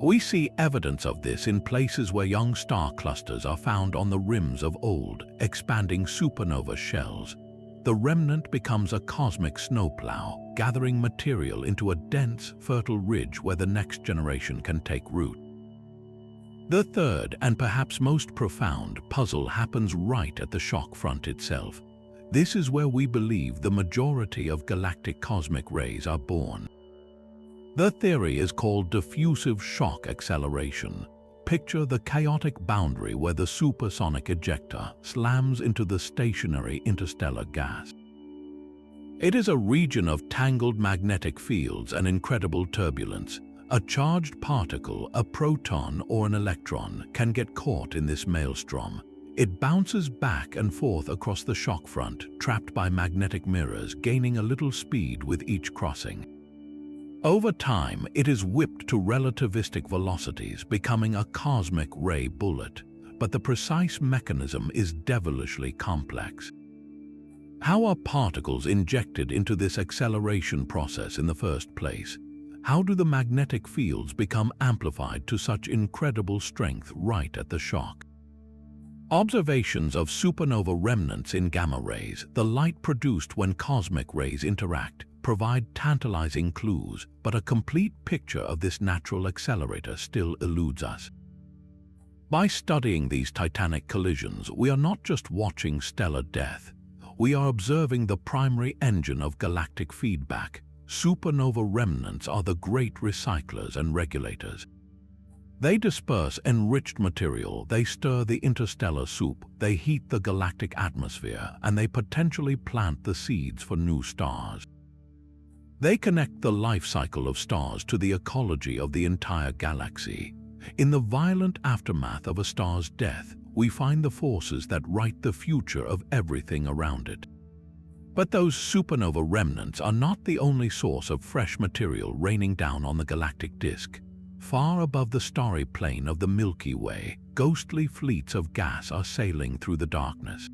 We see evidence of this in places where young star clusters are found on the rims of old, expanding supernova shells. The remnant becomes a cosmic snowplow, gathering material into a dense, fertile ridge where the next generation can take root. The third, and perhaps most profound, puzzle happens right at the shock front itself. This is where we believe the majority of galactic cosmic rays are born. The theory is called diffusive shock acceleration. Picture the chaotic boundary where the supersonic ejector slams into the stationary interstellar gas. It is a region of tangled magnetic fields and incredible turbulence. A charged particle, a proton or an electron, can get caught in this maelstrom. It bounces back and forth across the shock front, trapped by magnetic mirrors, gaining a little speed with each crossing. Over time, it is whipped to relativistic velocities, becoming a cosmic ray bullet. But the precise mechanism is devilishly complex. How are particles injected into this acceleration process in the first place? How do the magnetic fields become amplified to such incredible strength right at the shock? Observations of supernova remnants in gamma rays, the light produced when cosmic rays interact, provide tantalizing clues, but a complete picture of this natural accelerator still eludes us. By studying these titanic collisions, we are not just watching stellar death. We are observing the primary engine of galactic feedback. Supernova remnants are the great recyclers and regulators. They disperse enriched material, they stir the interstellar soup, they heat the galactic atmosphere, and they potentially plant the seeds for new stars. They connect the life cycle of stars to the ecology of the entire galaxy. In the violent aftermath of a star's death, we find the forces that write the future of everything around it. But those supernova remnants are not the only source of fresh material raining down on the galactic disk. Far above the starry plane of the Milky Way, ghostly fleets of gas are sailing through the darkness.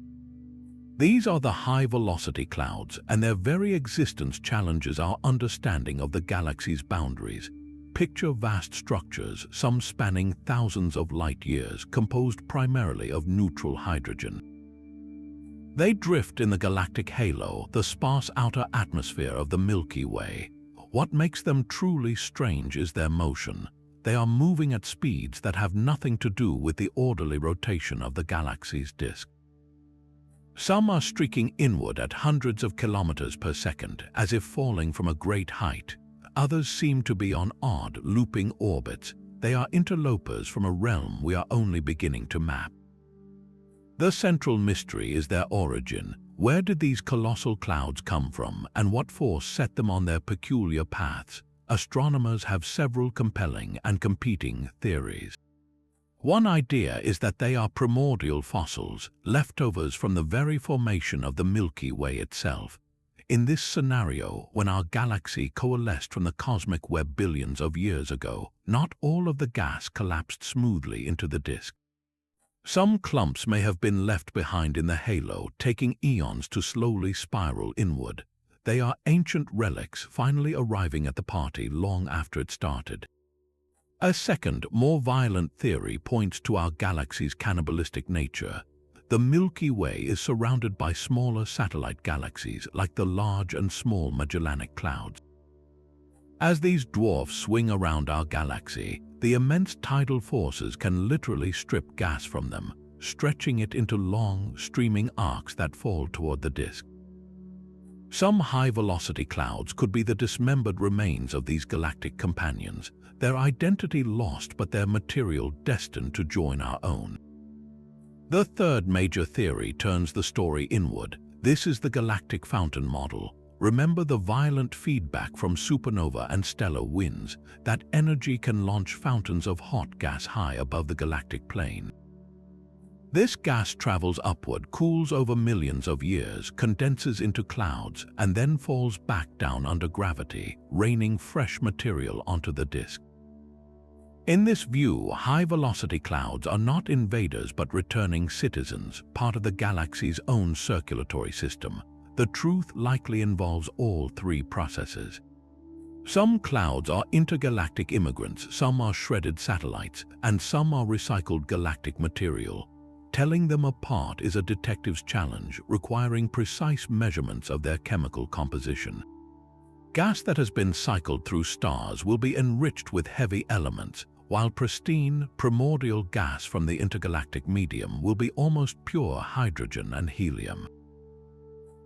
These are the high-velocity clouds, and their very existence challenges our understanding of the galaxy's boundaries. Picture vast structures, some spanning thousands of light-years, composed primarily of neutral hydrogen. They drift in the galactic halo, the sparse outer atmosphere of the Milky Way. What makes them truly strange is their motion. They are moving at speeds that have nothing to do with the orderly rotation of the galaxy's disk. Some are streaking inward at hundreds of kilometers per second, as if falling from a great height. Others seem to be on odd, looping orbits, they are interlopers from a realm we are only beginning to map. The central mystery is their origin. Where did these colossal clouds come from, and what force set them on their peculiar paths? Astronomers have several compelling and competing theories. One idea is that they are primordial fossils, leftovers from the very formation of the Milky Way itself. In this scenario, when our galaxy coalesced from the cosmic web billions of years ago, not all of the gas collapsed smoothly into the disk. Some clumps may have been left behind in the halo, taking eons to slowly spiral inward. They are ancient relics finally arriving at the party long after it started. A second, more violent theory points to our galaxy's cannibalistic nature. The Milky Way is surrounded by smaller satellite galaxies like the Large and Small Magellanic Clouds. As these dwarfs swing around our galaxy, the immense tidal forces can literally strip gas from them, stretching it into long, streaming arcs that fall toward the disk. Some high-velocity clouds could be the dismembered remains of these galactic companions, their identity lost but their material destined to join our own. The third major theory turns the story inward. This is the galactic fountain model. Remember the violent feedback from supernova and stellar winds. That energy can launch fountains of hot gas high above the galactic plane. This gas travels upward, cools over millions of years, condenses into clouds, and then falls back down under gravity, raining fresh material onto the disk. In this view, high-velocity clouds are not invaders but returning citizens, part of the galaxy's own circulatory system. The truth likely involves all three processes. Some clouds are intergalactic immigrants, some are shredded satellites, and some are recycled galactic material. Telling them apart is a detective's challenge, requiring precise measurements of their chemical composition. Gas that has been cycled through stars will be enriched with heavy elements, while pristine, primordial gas from the intergalactic medium will be almost pure hydrogen and helium.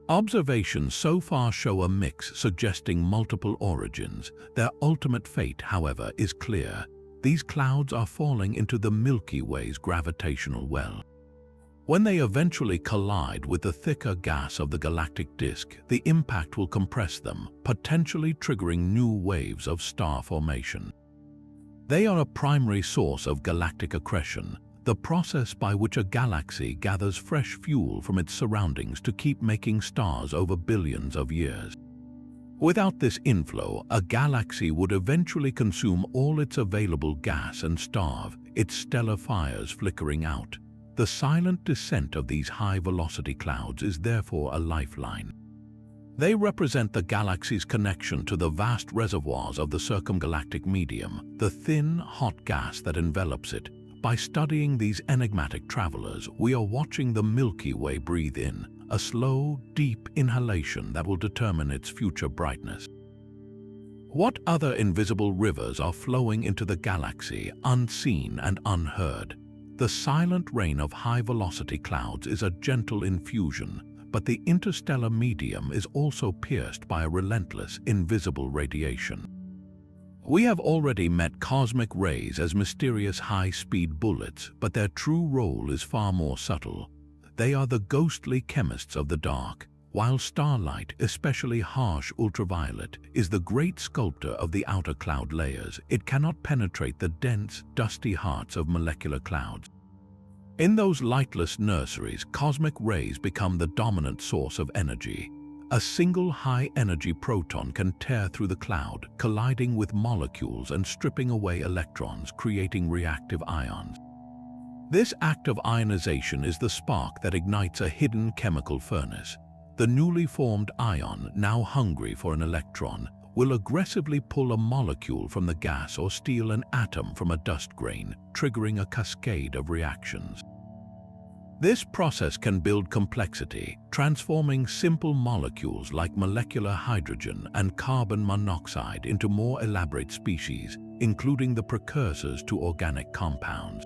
Observations so far show a mix suggesting multiple origins. Their ultimate fate, however, is clear. These clouds are falling into the Milky Way's gravitational well. When they eventually collide with the thicker gas of the galactic disk, the impact will compress them, potentially triggering new waves of star formation. They are a primary source of galactic accretion, the process by which a galaxy gathers fresh fuel from its surroundings to keep making stars over billions of years. Without this inflow, a galaxy would eventually consume all its available gas and starve, its stellar fires flickering out. The silent descent of these high-velocity clouds is therefore a lifeline. They represent the galaxy's connection to the vast reservoirs of the circumgalactic medium, the thin, hot gas that envelops it. By studying these enigmatic travelers, we are watching the Milky Way breathe in, a slow, deep inhalation that will determine its future brightness. What other invisible rivers are flowing into the galaxy, unseen and unheard? The silent rain of high-velocity clouds is a gentle infusion, but the interstellar medium is also pierced by a relentless, invisible radiation. We have already met cosmic rays as mysterious high-speed bullets, but their true role is far more subtle. They are the ghostly chemists of the dark, while starlight, especially harsh ultraviolet, is the great sculptor of the outer cloud layers. It cannot penetrate the dense, dusty hearts of molecular clouds. In those lightless nurseries, cosmic rays become the dominant source of energy. A single high-energy proton can tear through the cloud, colliding with molecules and stripping away electrons, creating reactive ions. This act of ionization is the spark that ignites a hidden chemical furnace. The newly formed ion, now hungry for an electron, will aggressively pull a molecule from the gas or steal an atom from a dust grain, triggering a cascade of reactions. This process can build complexity, transforming simple molecules like molecular hydrogen and carbon monoxide into more elaborate species, including the precursors to organic compounds.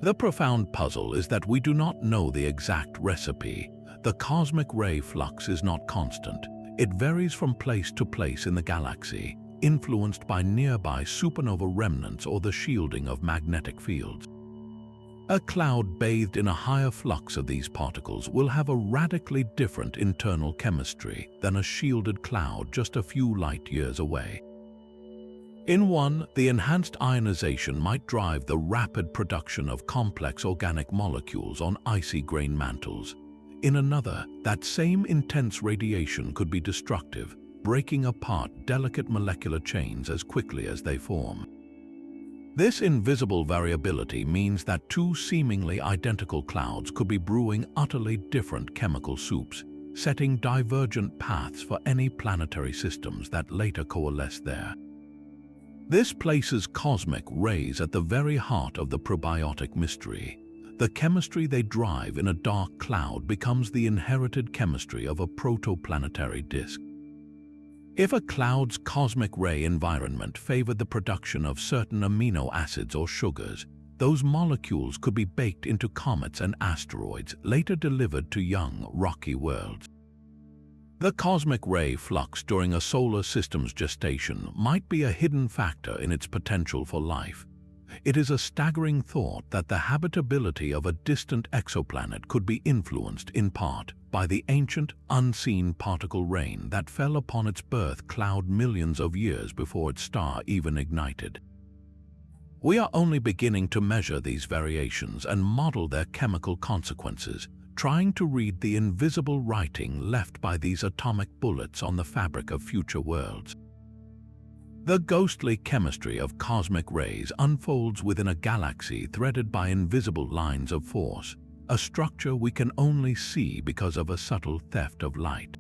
The profound puzzle is that we do not know the exact recipe. The cosmic ray flux is not constant. It varies from place to place in the galaxy. influenced by nearby supernova remnants or the shielding of magnetic fields. A cloud bathed in a higher flux of these particles will have a radically different internal chemistry than a shielded cloud just a few light years away. In one, the enhanced ionization might drive the rapid production of complex organic molecules on icy grain mantles. In another, that same intense radiation could be destructive, breaking apart delicate molecular chains as quickly as they form. This invisible variability means that two seemingly identical clouds could be brewing utterly different chemical soups, setting divergent paths for any planetary systems that later coalesce there. This places cosmic rays at the very heart of the probiotic mystery. The chemistry they drive in a dark cloud becomes the inherited chemistry of a protoplanetary disk. If a cloud's cosmic ray environment favored the production of certain amino acids or sugars, those molecules could be baked into comets and asteroids, later delivered to young, rocky worlds. The cosmic ray flux during a solar system's gestation might be a hidden factor in its potential for life. It is a staggering thought that the habitability of a distant exoplanet could be influenced in part by the ancient, unseen particle rain that fell upon its birth cloud millions of years before its star even ignited. We are only beginning to measure these variations and model their chemical consequences, trying to read the invisible writing left by these atomic bullets on the fabric of future worlds. The ghostly chemistry of cosmic rays unfolds within a galaxy threaded by invisible lines of force, a structure we can only see because of a subtle theft of light.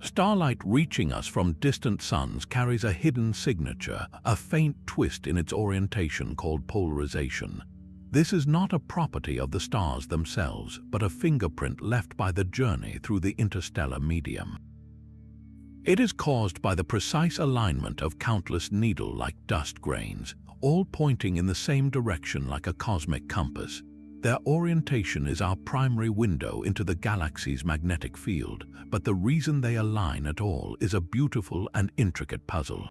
Starlight reaching us from distant suns carries a hidden signature, a faint twist in its orientation called polarization. This is not a property of the stars themselves, but a fingerprint left by the journey through the interstellar medium. It is caused by the precise alignment of countless needle-like dust grains, all pointing in the same direction like a cosmic compass. Their orientation is our primary window into the galaxy's magnetic field, but the reason they align at all is a beautiful and intricate puzzle.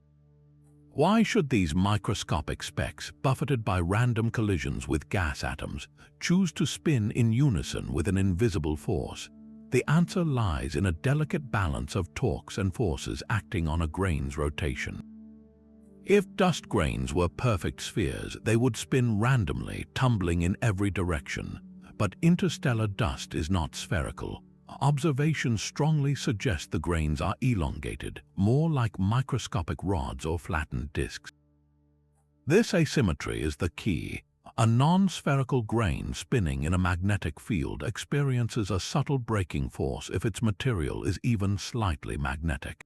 Why should these microscopic specks, buffeted by random collisions with gas atoms, choose to spin in unison with an invisible force? The answer lies in a delicate balance of torques and forces acting on a grain's rotation. If dust grains were perfect spheres, they would spin randomly, tumbling in every direction. But interstellar dust is not spherical. Observations strongly suggest the grains are elongated, more like microscopic rods or flattened disks. This asymmetry is the key. A non-spherical grain spinning in a magnetic field experiences a subtle braking force if its material is even slightly magnetic.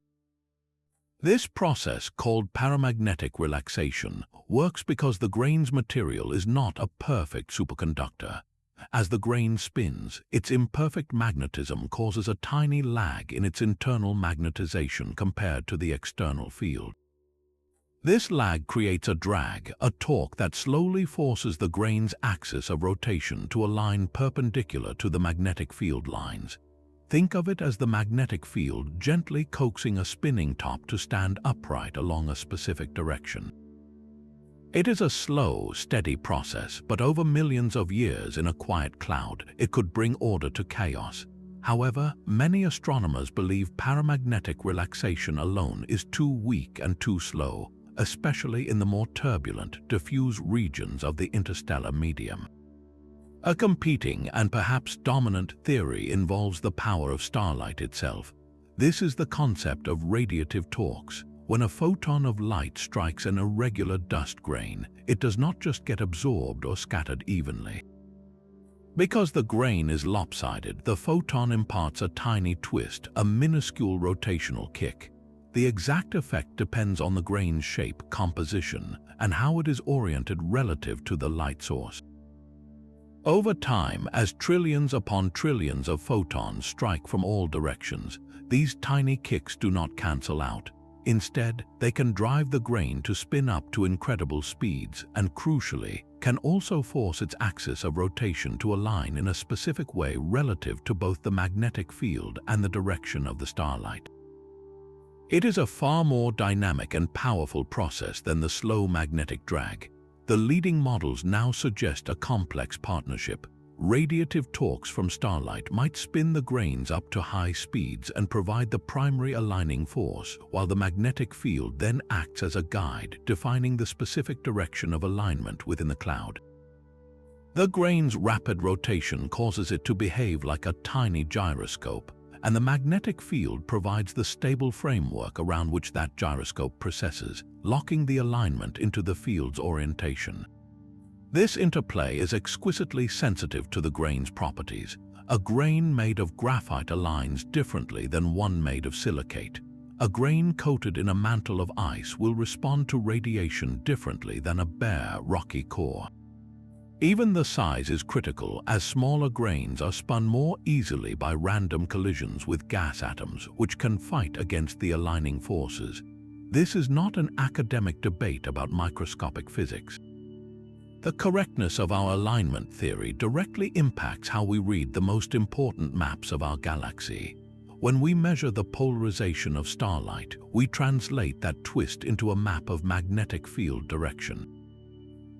This process, called paramagnetic relaxation, works because the grain's material is not a perfect superconductor. As the grain spins, its imperfect magnetism causes a tiny lag in its internal magnetization compared to the external field. This lag creates a drag, a torque that slowly forces the grain's axis of rotation to align perpendicular to the magnetic field lines. Think of it as the magnetic field gently coaxing a spinning top to stand upright along a specific direction. It is a slow, steady process, but over millions of years in a quiet cloud, it could bring order to chaos. However, many astronomers believe paramagnetic relaxation alone is too weak and too slow, especially in the more turbulent, diffuse regions of the interstellar medium. A competing and perhaps dominant theory involves the power of starlight itself. This is the concept of radiative torques. When a photon of light strikes an irregular dust grain, it does not just get absorbed or scattered evenly. Because the grain is lopsided, the photon imparts a tiny twist, a minuscule rotational kick. The exact effect depends on the grain's shape, composition, and how it is oriented relative to the light source. Over time, as trillions upon trillions of photons strike from all directions, these tiny kicks do not cancel out. Instead, they can drive the grain to spin up to incredible speeds and, crucially, can also force its axis of rotation to align in a specific way relative to both the magnetic field and the direction of the starlight. It is a far more dynamic and powerful process than the slow magnetic drag. The leading models now suggest a complex partnership. Radiative torques from starlight might spin the grains up to high speeds and provide the primary aligning force, while the magnetic field then acts as a guide, defining the specific direction of alignment within the cloud. The grain's rapid rotation causes it to behave like a tiny gyroscope, and the magnetic field provides the stable framework around which that gyroscope processes, locking the alignment into the field's orientation. This interplay is exquisitely sensitive to the grain's properties. A grain made of graphite aligns differently than one made of silicate. A grain coated in a mantle of ice will respond to radiation differently than a bare, rocky core. Even the size is critical, as smaller grains are spun more easily by random collisions with gas atoms, which can fight against the aligning forces. This is not an academic debate about microscopic physics. The correctness of our alignment theory directly impacts how we read the most important maps of our galaxy. When we measure the polarization of starlight, we translate that twist into a map of magnetic field direction.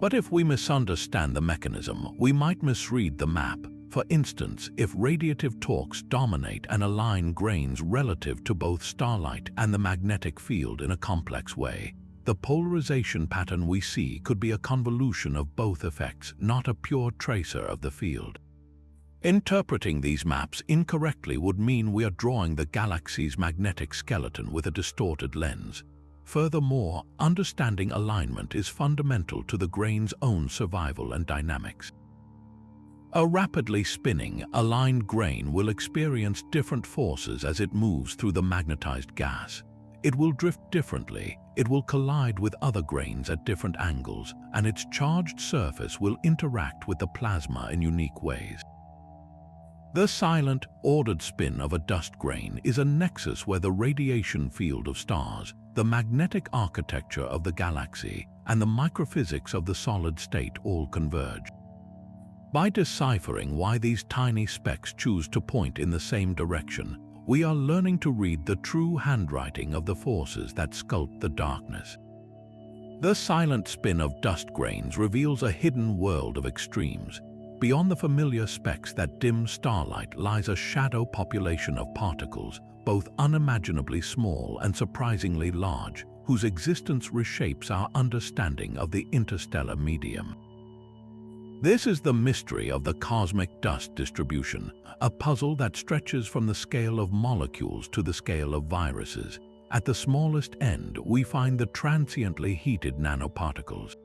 But if we misunderstand the mechanism, we might misread the map. For instance, if radiative torques dominate and align grains relative to both starlight and the magnetic field in a complex way, the polarization pattern we see could be a convolution of both effects, not a pure tracer of the field. Interpreting these maps incorrectly would mean we are drawing the galaxy's magnetic skeleton with a distorted lens. Furthermore, understanding alignment is fundamental to the grain's own survival and dynamics. A rapidly spinning, aligned grain will experience different forces as it moves through the magnetized gas. It will drift differently, it will collide with other grains at different angles, and its charged surface will interact with the plasma in unique ways. The silent, ordered spin of a dust grain is a nexus where the radiation field of stars, the magnetic architecture of the galaxy, and the microphysics of the solid state all converge. By deciphering why these tiny specks choose to point in the same direction, we are learning to read the true handwriting of the forces that sculpt the darkness. The silent spin of dust grains reveals a hidden world of extremes. Beyond the familiar specks that dim starlight lies a shadow population of particles, both unimaginably small and surprisingly large, whose existence reshapes our understanding of the interstellar medium. This is the mystery of the cosmic dust distribution, a puzzle that stretches from the scale of molecules to the scale of viruses. At the smallest end, we find the transiently heated nanoparticles.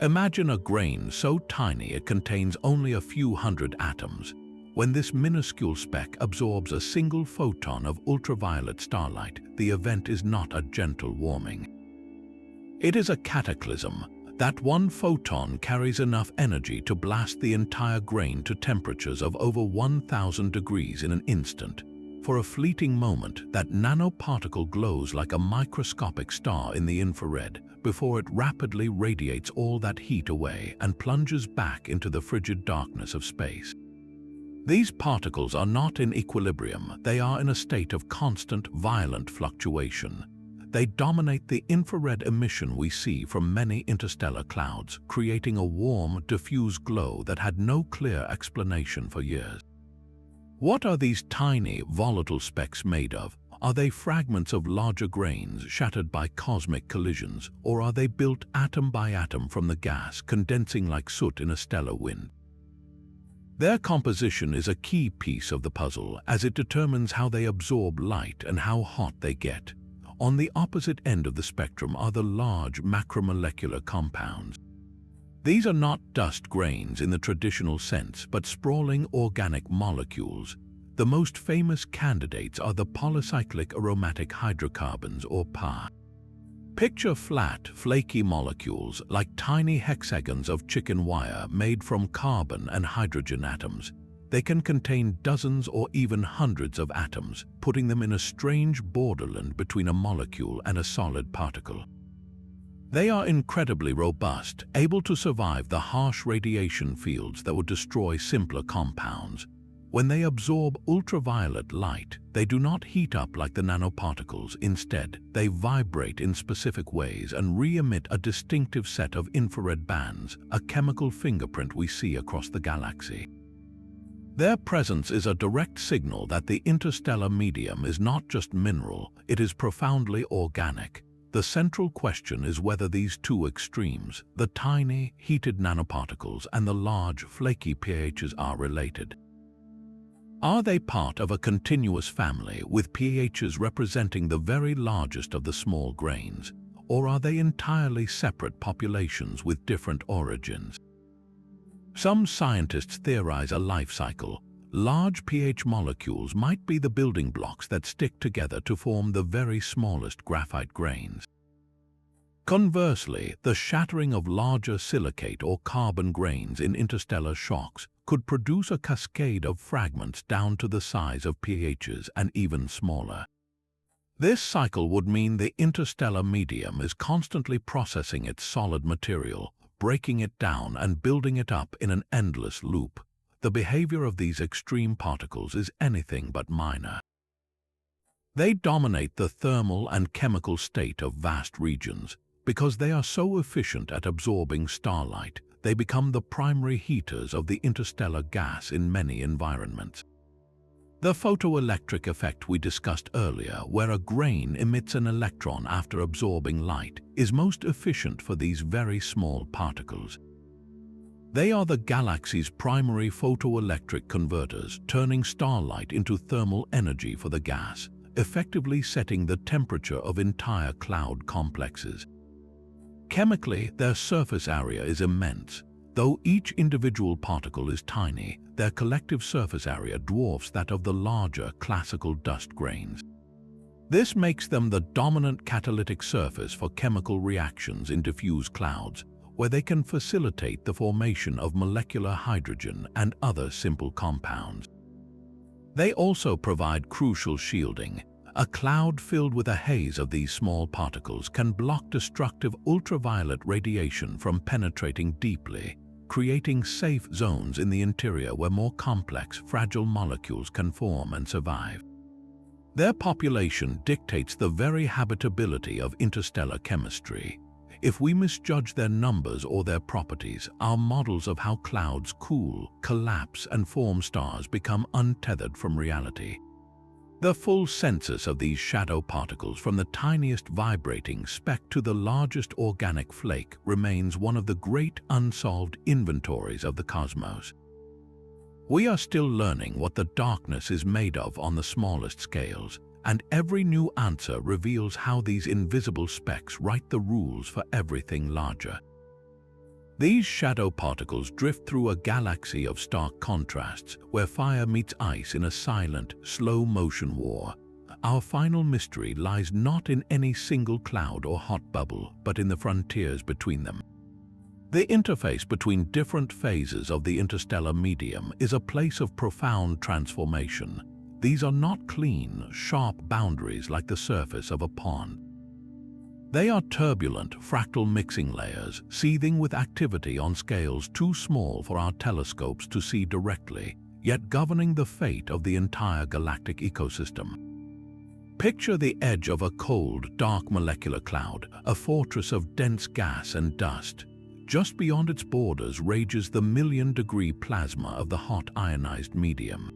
Imagine a grain so tiny it contains only a few hundred atoms. When this minuscule speck absorbs a single photon of ultraviolet starlight, the event is not a gentle warming. It is a cataclysm. That one photon carries enough energy to blast the entire grain to temperatures of over 1,000 degrees in an instant. For a fleeting moment, that nanoparticle glows like a microscopic star in the infrared, before it rapidly radiates all that heat away and plunges back into the frigid darkness of space. These particles are not in equilibrium, they are in a state of constant, violent fluctuation. They dominate the infrared emission we see from many interstellar clouds, creating a warm, diffuse glow that had no clear explanation for years. What are these tiny, volatile specks made of? Are they fragments of larger grains shattered by cosmic collisions, or are they built atom by atom from the gas, condensing like soot in a stellar wind? Their composition is a key piece of the puzzle, as it determines how they absorb light and how hot they get. On the opposite end of the spectrum are the large macromolecular compounds. These are not dust grains in the traditional sense, but sprawling organic molecules. The most famous candidates are the polycyclic aromatic hydrocarbons, or PAH. Picture flat, flaky molecules like tiny hexagons of chicken wire made from carbon and hydrogen atoms. They can contain dozens or even hundreds of atoms, putting them in a strange borderland between a molecule and a solid particle. They are incredibly robust, able to survive the harsh radiation fields that would destroy simpler compounds. When they absorb ultraviolet light, they do not heat up like the nanoparticles. Instead, they vibrate in specific ways and re-emit a distinctive set of infrared bands, a chemical fingerprint we see across the galaxy. Their presence is a direct signal that the interstellar medium is not just mineral, it is profoundly organic. The central question is whether these two extremes, the tiny, heated nanoparticles and the large, flaky pHs, are related. Are they part of a continuous family with pHs representing the very largest of the small grains, or are they entirely separate populations with different origins? Some scientists theorize a life cycle. Large pH molecules might be the building blocks that stick together to form the very smallest graphite grains. Conversely, the shattering of larger silicate or carbon grains in interstellar shocks could produce a cascade of fragments down to the size of pHs and even smaller. This cycle would mean the interstellar medium is constantly processing its solid material, breaking it down and building it up in an endless loop. The behavior of these extreme particles is anything but minor. They dominate the thermal and chemical state of vast regions. Because they are so efficient at absorbing starlight, they become the primary heaters of the interstellar gas in many environments. The photoelectric effect we discussed earlier, where a grain emits an electron after absorbing light, is most efficient for these very small particles. They are the galaxy's primary photoelectric converters, turning starlight into thermal energy for the gas, effectively setting the temperature of entire cloud complexes. Chemically, their surface area is immense. Though each individual particle is tiny, their collective surface area dwarfs that of the larger classical dust grains. This makes them the dominant catalytic surface for chemical reactions in diffuse clouds, where they can facilitate the formation of molecular hydrogen and other simple compounds. They also provide crucial shielding. A cloud filled with a haze of these small particles can block destructive ultraviolet radiation from penetrating deeply, creating safe zones in the interior where more complex, fragile molecules can form and survive. Their population dictates the very habitability of interstellar chemistry. If we misjudge their numbers or their properties, our models of how clouds cool, collapse, and form stars become untethered from reality. The full census of these shadow particles, from the tiniest vibrating speck to the largest organic flake, remains one of the great unsolved inventories of the cosmos. We are still learning what the darkness is made of on the smallest scales, and every new answer reveals how these invisible specks write the rules for everything larger. These shadow particles drift through a galaxy of stark contrasts, where fire meets ice in a silent, slow-motion war. Our final mystery lies not in any single cloud or hot bubble, but in the frontiers between them. The interface between different phases of the interstellar medium is a place of profound transformation. These are not clean, sharp boundaries like the surface of a pond. They are turbulent, fractal mixing layers, seething with activity on scales too small for our telescopes to see directly, yet governing the fate of the entire galactic ecosystem. Picture the edge of a cold, dark molecular cloud, a fortress of dense gas and dust. Just beyond its borders rages the million-degree plasma of the hot ionized medium.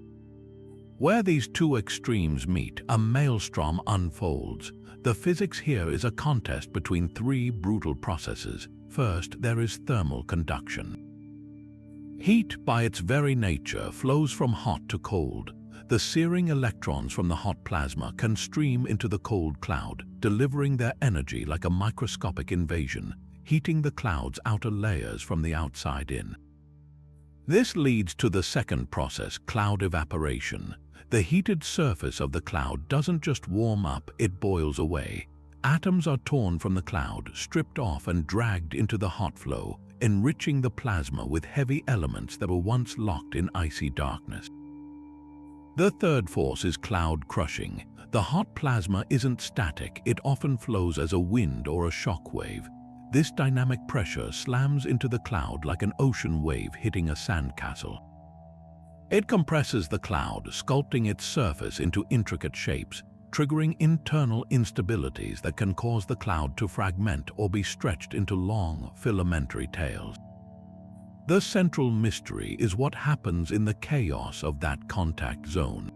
Where these two extremes meet, a maelstrom unfolds. The physics here is a contest between three brutal processes. First, there is thermal conduction. Heat, by its very nature, flows from hot to cold. The searing electrons from the hot plasma can stream into the cold cloud, delivering their energy like a microscopic invasion, heating the cloud's outer layers from the outside in. This leads to the second process, cloud evaporation. The heated surface of the cloud doesn't just warm up, it boils away. Atoms are torn from the cloud, stripped off and dragged into the hot flow, enriching the plasma with heavy elements that were once locked in icy darkness. The third force is cloud crushing. The hot plasma isn't static, it often flows as a wind or a shock wave. This dynamic pressure slams into the cloud like an ocean wave hitting a sandcastle. It compresses the cloud, sculpting its surface into intricate shapes, triggering internal instabilities that can cause the cloud to fragment or be stretched into long, filamentary tails. The central mystery is what happens in the chaos of that contact zone.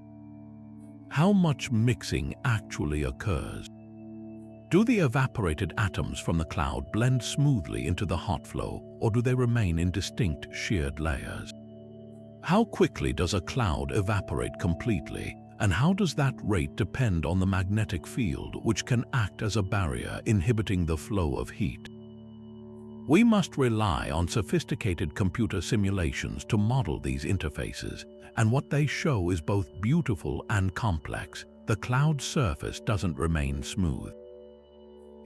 How much mixing actually occurs? Do the evaporated atoms from the cloud blend smoothly into the hot flow, or do they remain in distinct sheared layers? How quickly does a cloud evaporate completely, and how does that rate depend on the magnetic field, which can act as a barrier inhibiting the flow of heat? We must rely on sophisticated computer simulations to model these interfaces, and what they show is both beautiful and complex. The cloud surface doesn't remain smooth.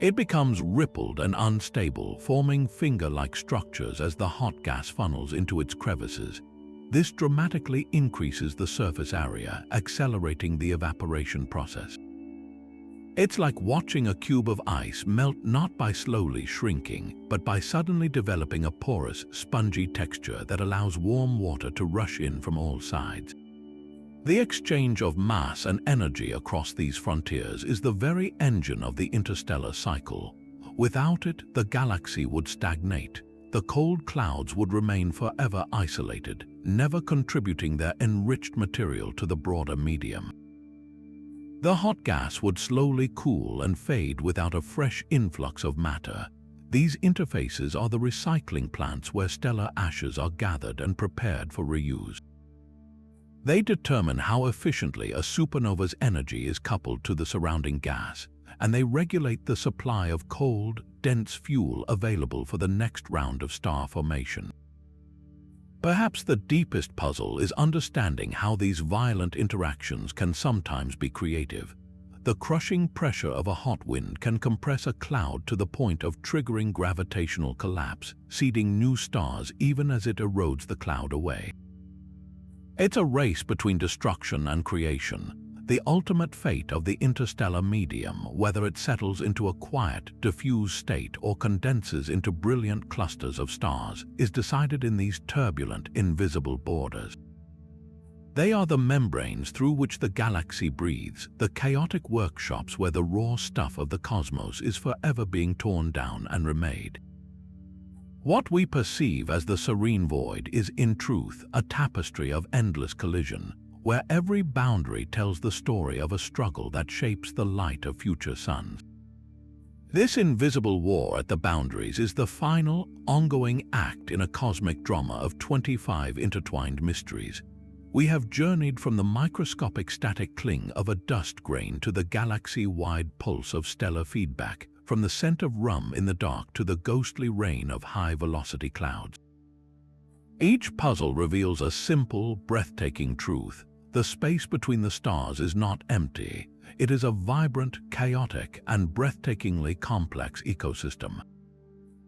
It becomes rippled and unstable, forming finger-like structures as the hot gas funnels into its crevices. This dramatically increases the surface area, accelerating the evaporation process. It's like watching a cube of ice melt not by slowly shrinking, but by suddenly developing a porous, spongy texture that allows warm water to rush in from all sides. The exchange of mass and energy across these frontiers is the very engine of the interstellar cycle. Without it, the galaxy would stagnate. The cold clouds would remain forever isolated, never contributing their enriched material to the broader medium. The hot gas would slowly cool and fade without a fresh influx of matter. These interfaces are the recycling plants where stellar ashes are gathered and prepared for reuse. They determine how efficiently a supernova's energy is coupled to the surrounding gas, and they regulate the supply of cold, dense fuel available for the next round of star formation. Perhaps the deepest puzzle is understanding how these violent interactions can sometimes be creative. The crushing pressure of a hot wind can compress a cloud to the point of triggering gravitational collapse, seeding new stars even as it erodes the cloud away. It's a race between destruction and creation, the ultimate fate of the interstellar medium, whether it settles into a quiet, diffuse state or condenses into brilliant clusters of stars, is decided in these turbulent, invisible borders. They are the membranes through which the galaxy breathes, the chaotic workshops where the raw stuff of the cosmos is forever being torn down and remade. What we perceive as the serene void is, in truth, a tapestry of endless collision, where every boundary tells the story of a struggle that shapes the light of future suns. This invisible war at the boundaries is the final, ongoing act in a cosmic drama of 25 intertwined mysteries. We have journeyed from the microscopic static cling of a dust grain to the galaxy-wide pulse of stellar feedback, from the scent of rum in the dark to the ghostly rain of high-velocity clouds. Each puzzle reveals a simple, breathtaking truth. The space between the stars is not empty. It is a vibrant, chaotic, and breathtakingly complex ecosystem.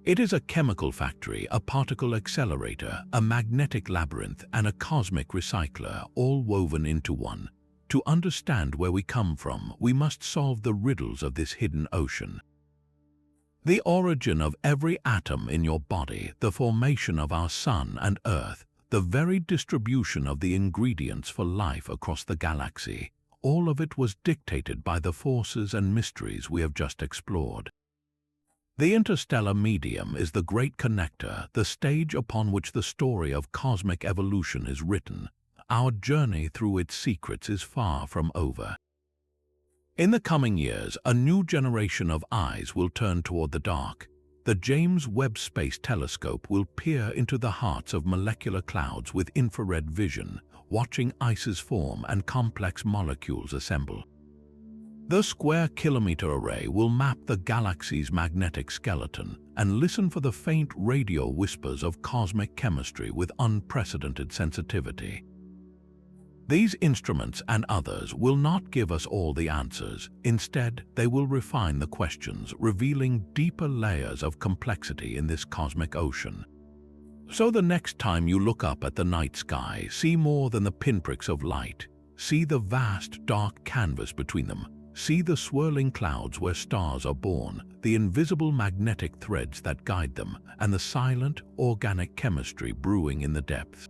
It is a chemical factory, a particle accelerator, a magnetic labyrinth, and a cosmic recycler, all woven into one. To understand where we come from, we must solve the riddles of this hidden ocean. The origin of every atom in your body, the formation of our sun and earth, the very distribution of the ingredients for life across the galaxy, all of it was dictated by the forces and mysteries we have just explored. The interstellar medium is the great connector, the stage upon which the story of cosmic evolution is written. Our journey through its secrets is far from over. In the coming years, a new generation of eyes will turn toward the dark. The James Webb Space Telescope will peer into the hearts of molecular clouds with infrared vision, watching ices form and complex molecules assemble. The Square Kilometre Array will map the galaxy's magnetic skeleton and listen for the faint radio whispers of cosmic chemistry with unprecedented sensitivity. These instruments and others will not give us all the answers. Instead, they will refine the questions, revealing deeper layers of complexity in this cosmic ocean. So the next time you look up at the night sky, see more than the pinpricks of light. See the vast, dark canvas between them. See the swirling clouds where stars are born, the invisible magnetic threads that guide them, and the silent, organic chemistry brewing in the depths.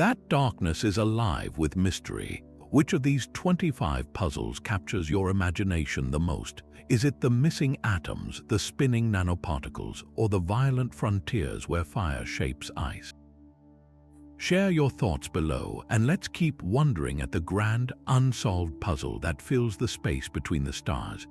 That darkness is alive with mystery. Which of these 25 puzzles captures your imagination the most? Is it the missing atoms, the spinning nanoparticles, or the violent frontiers where fire shapes ice? Share your thoughts below, and let's keep wondering at the grand, unsolved puzzle that fills the space between the stars.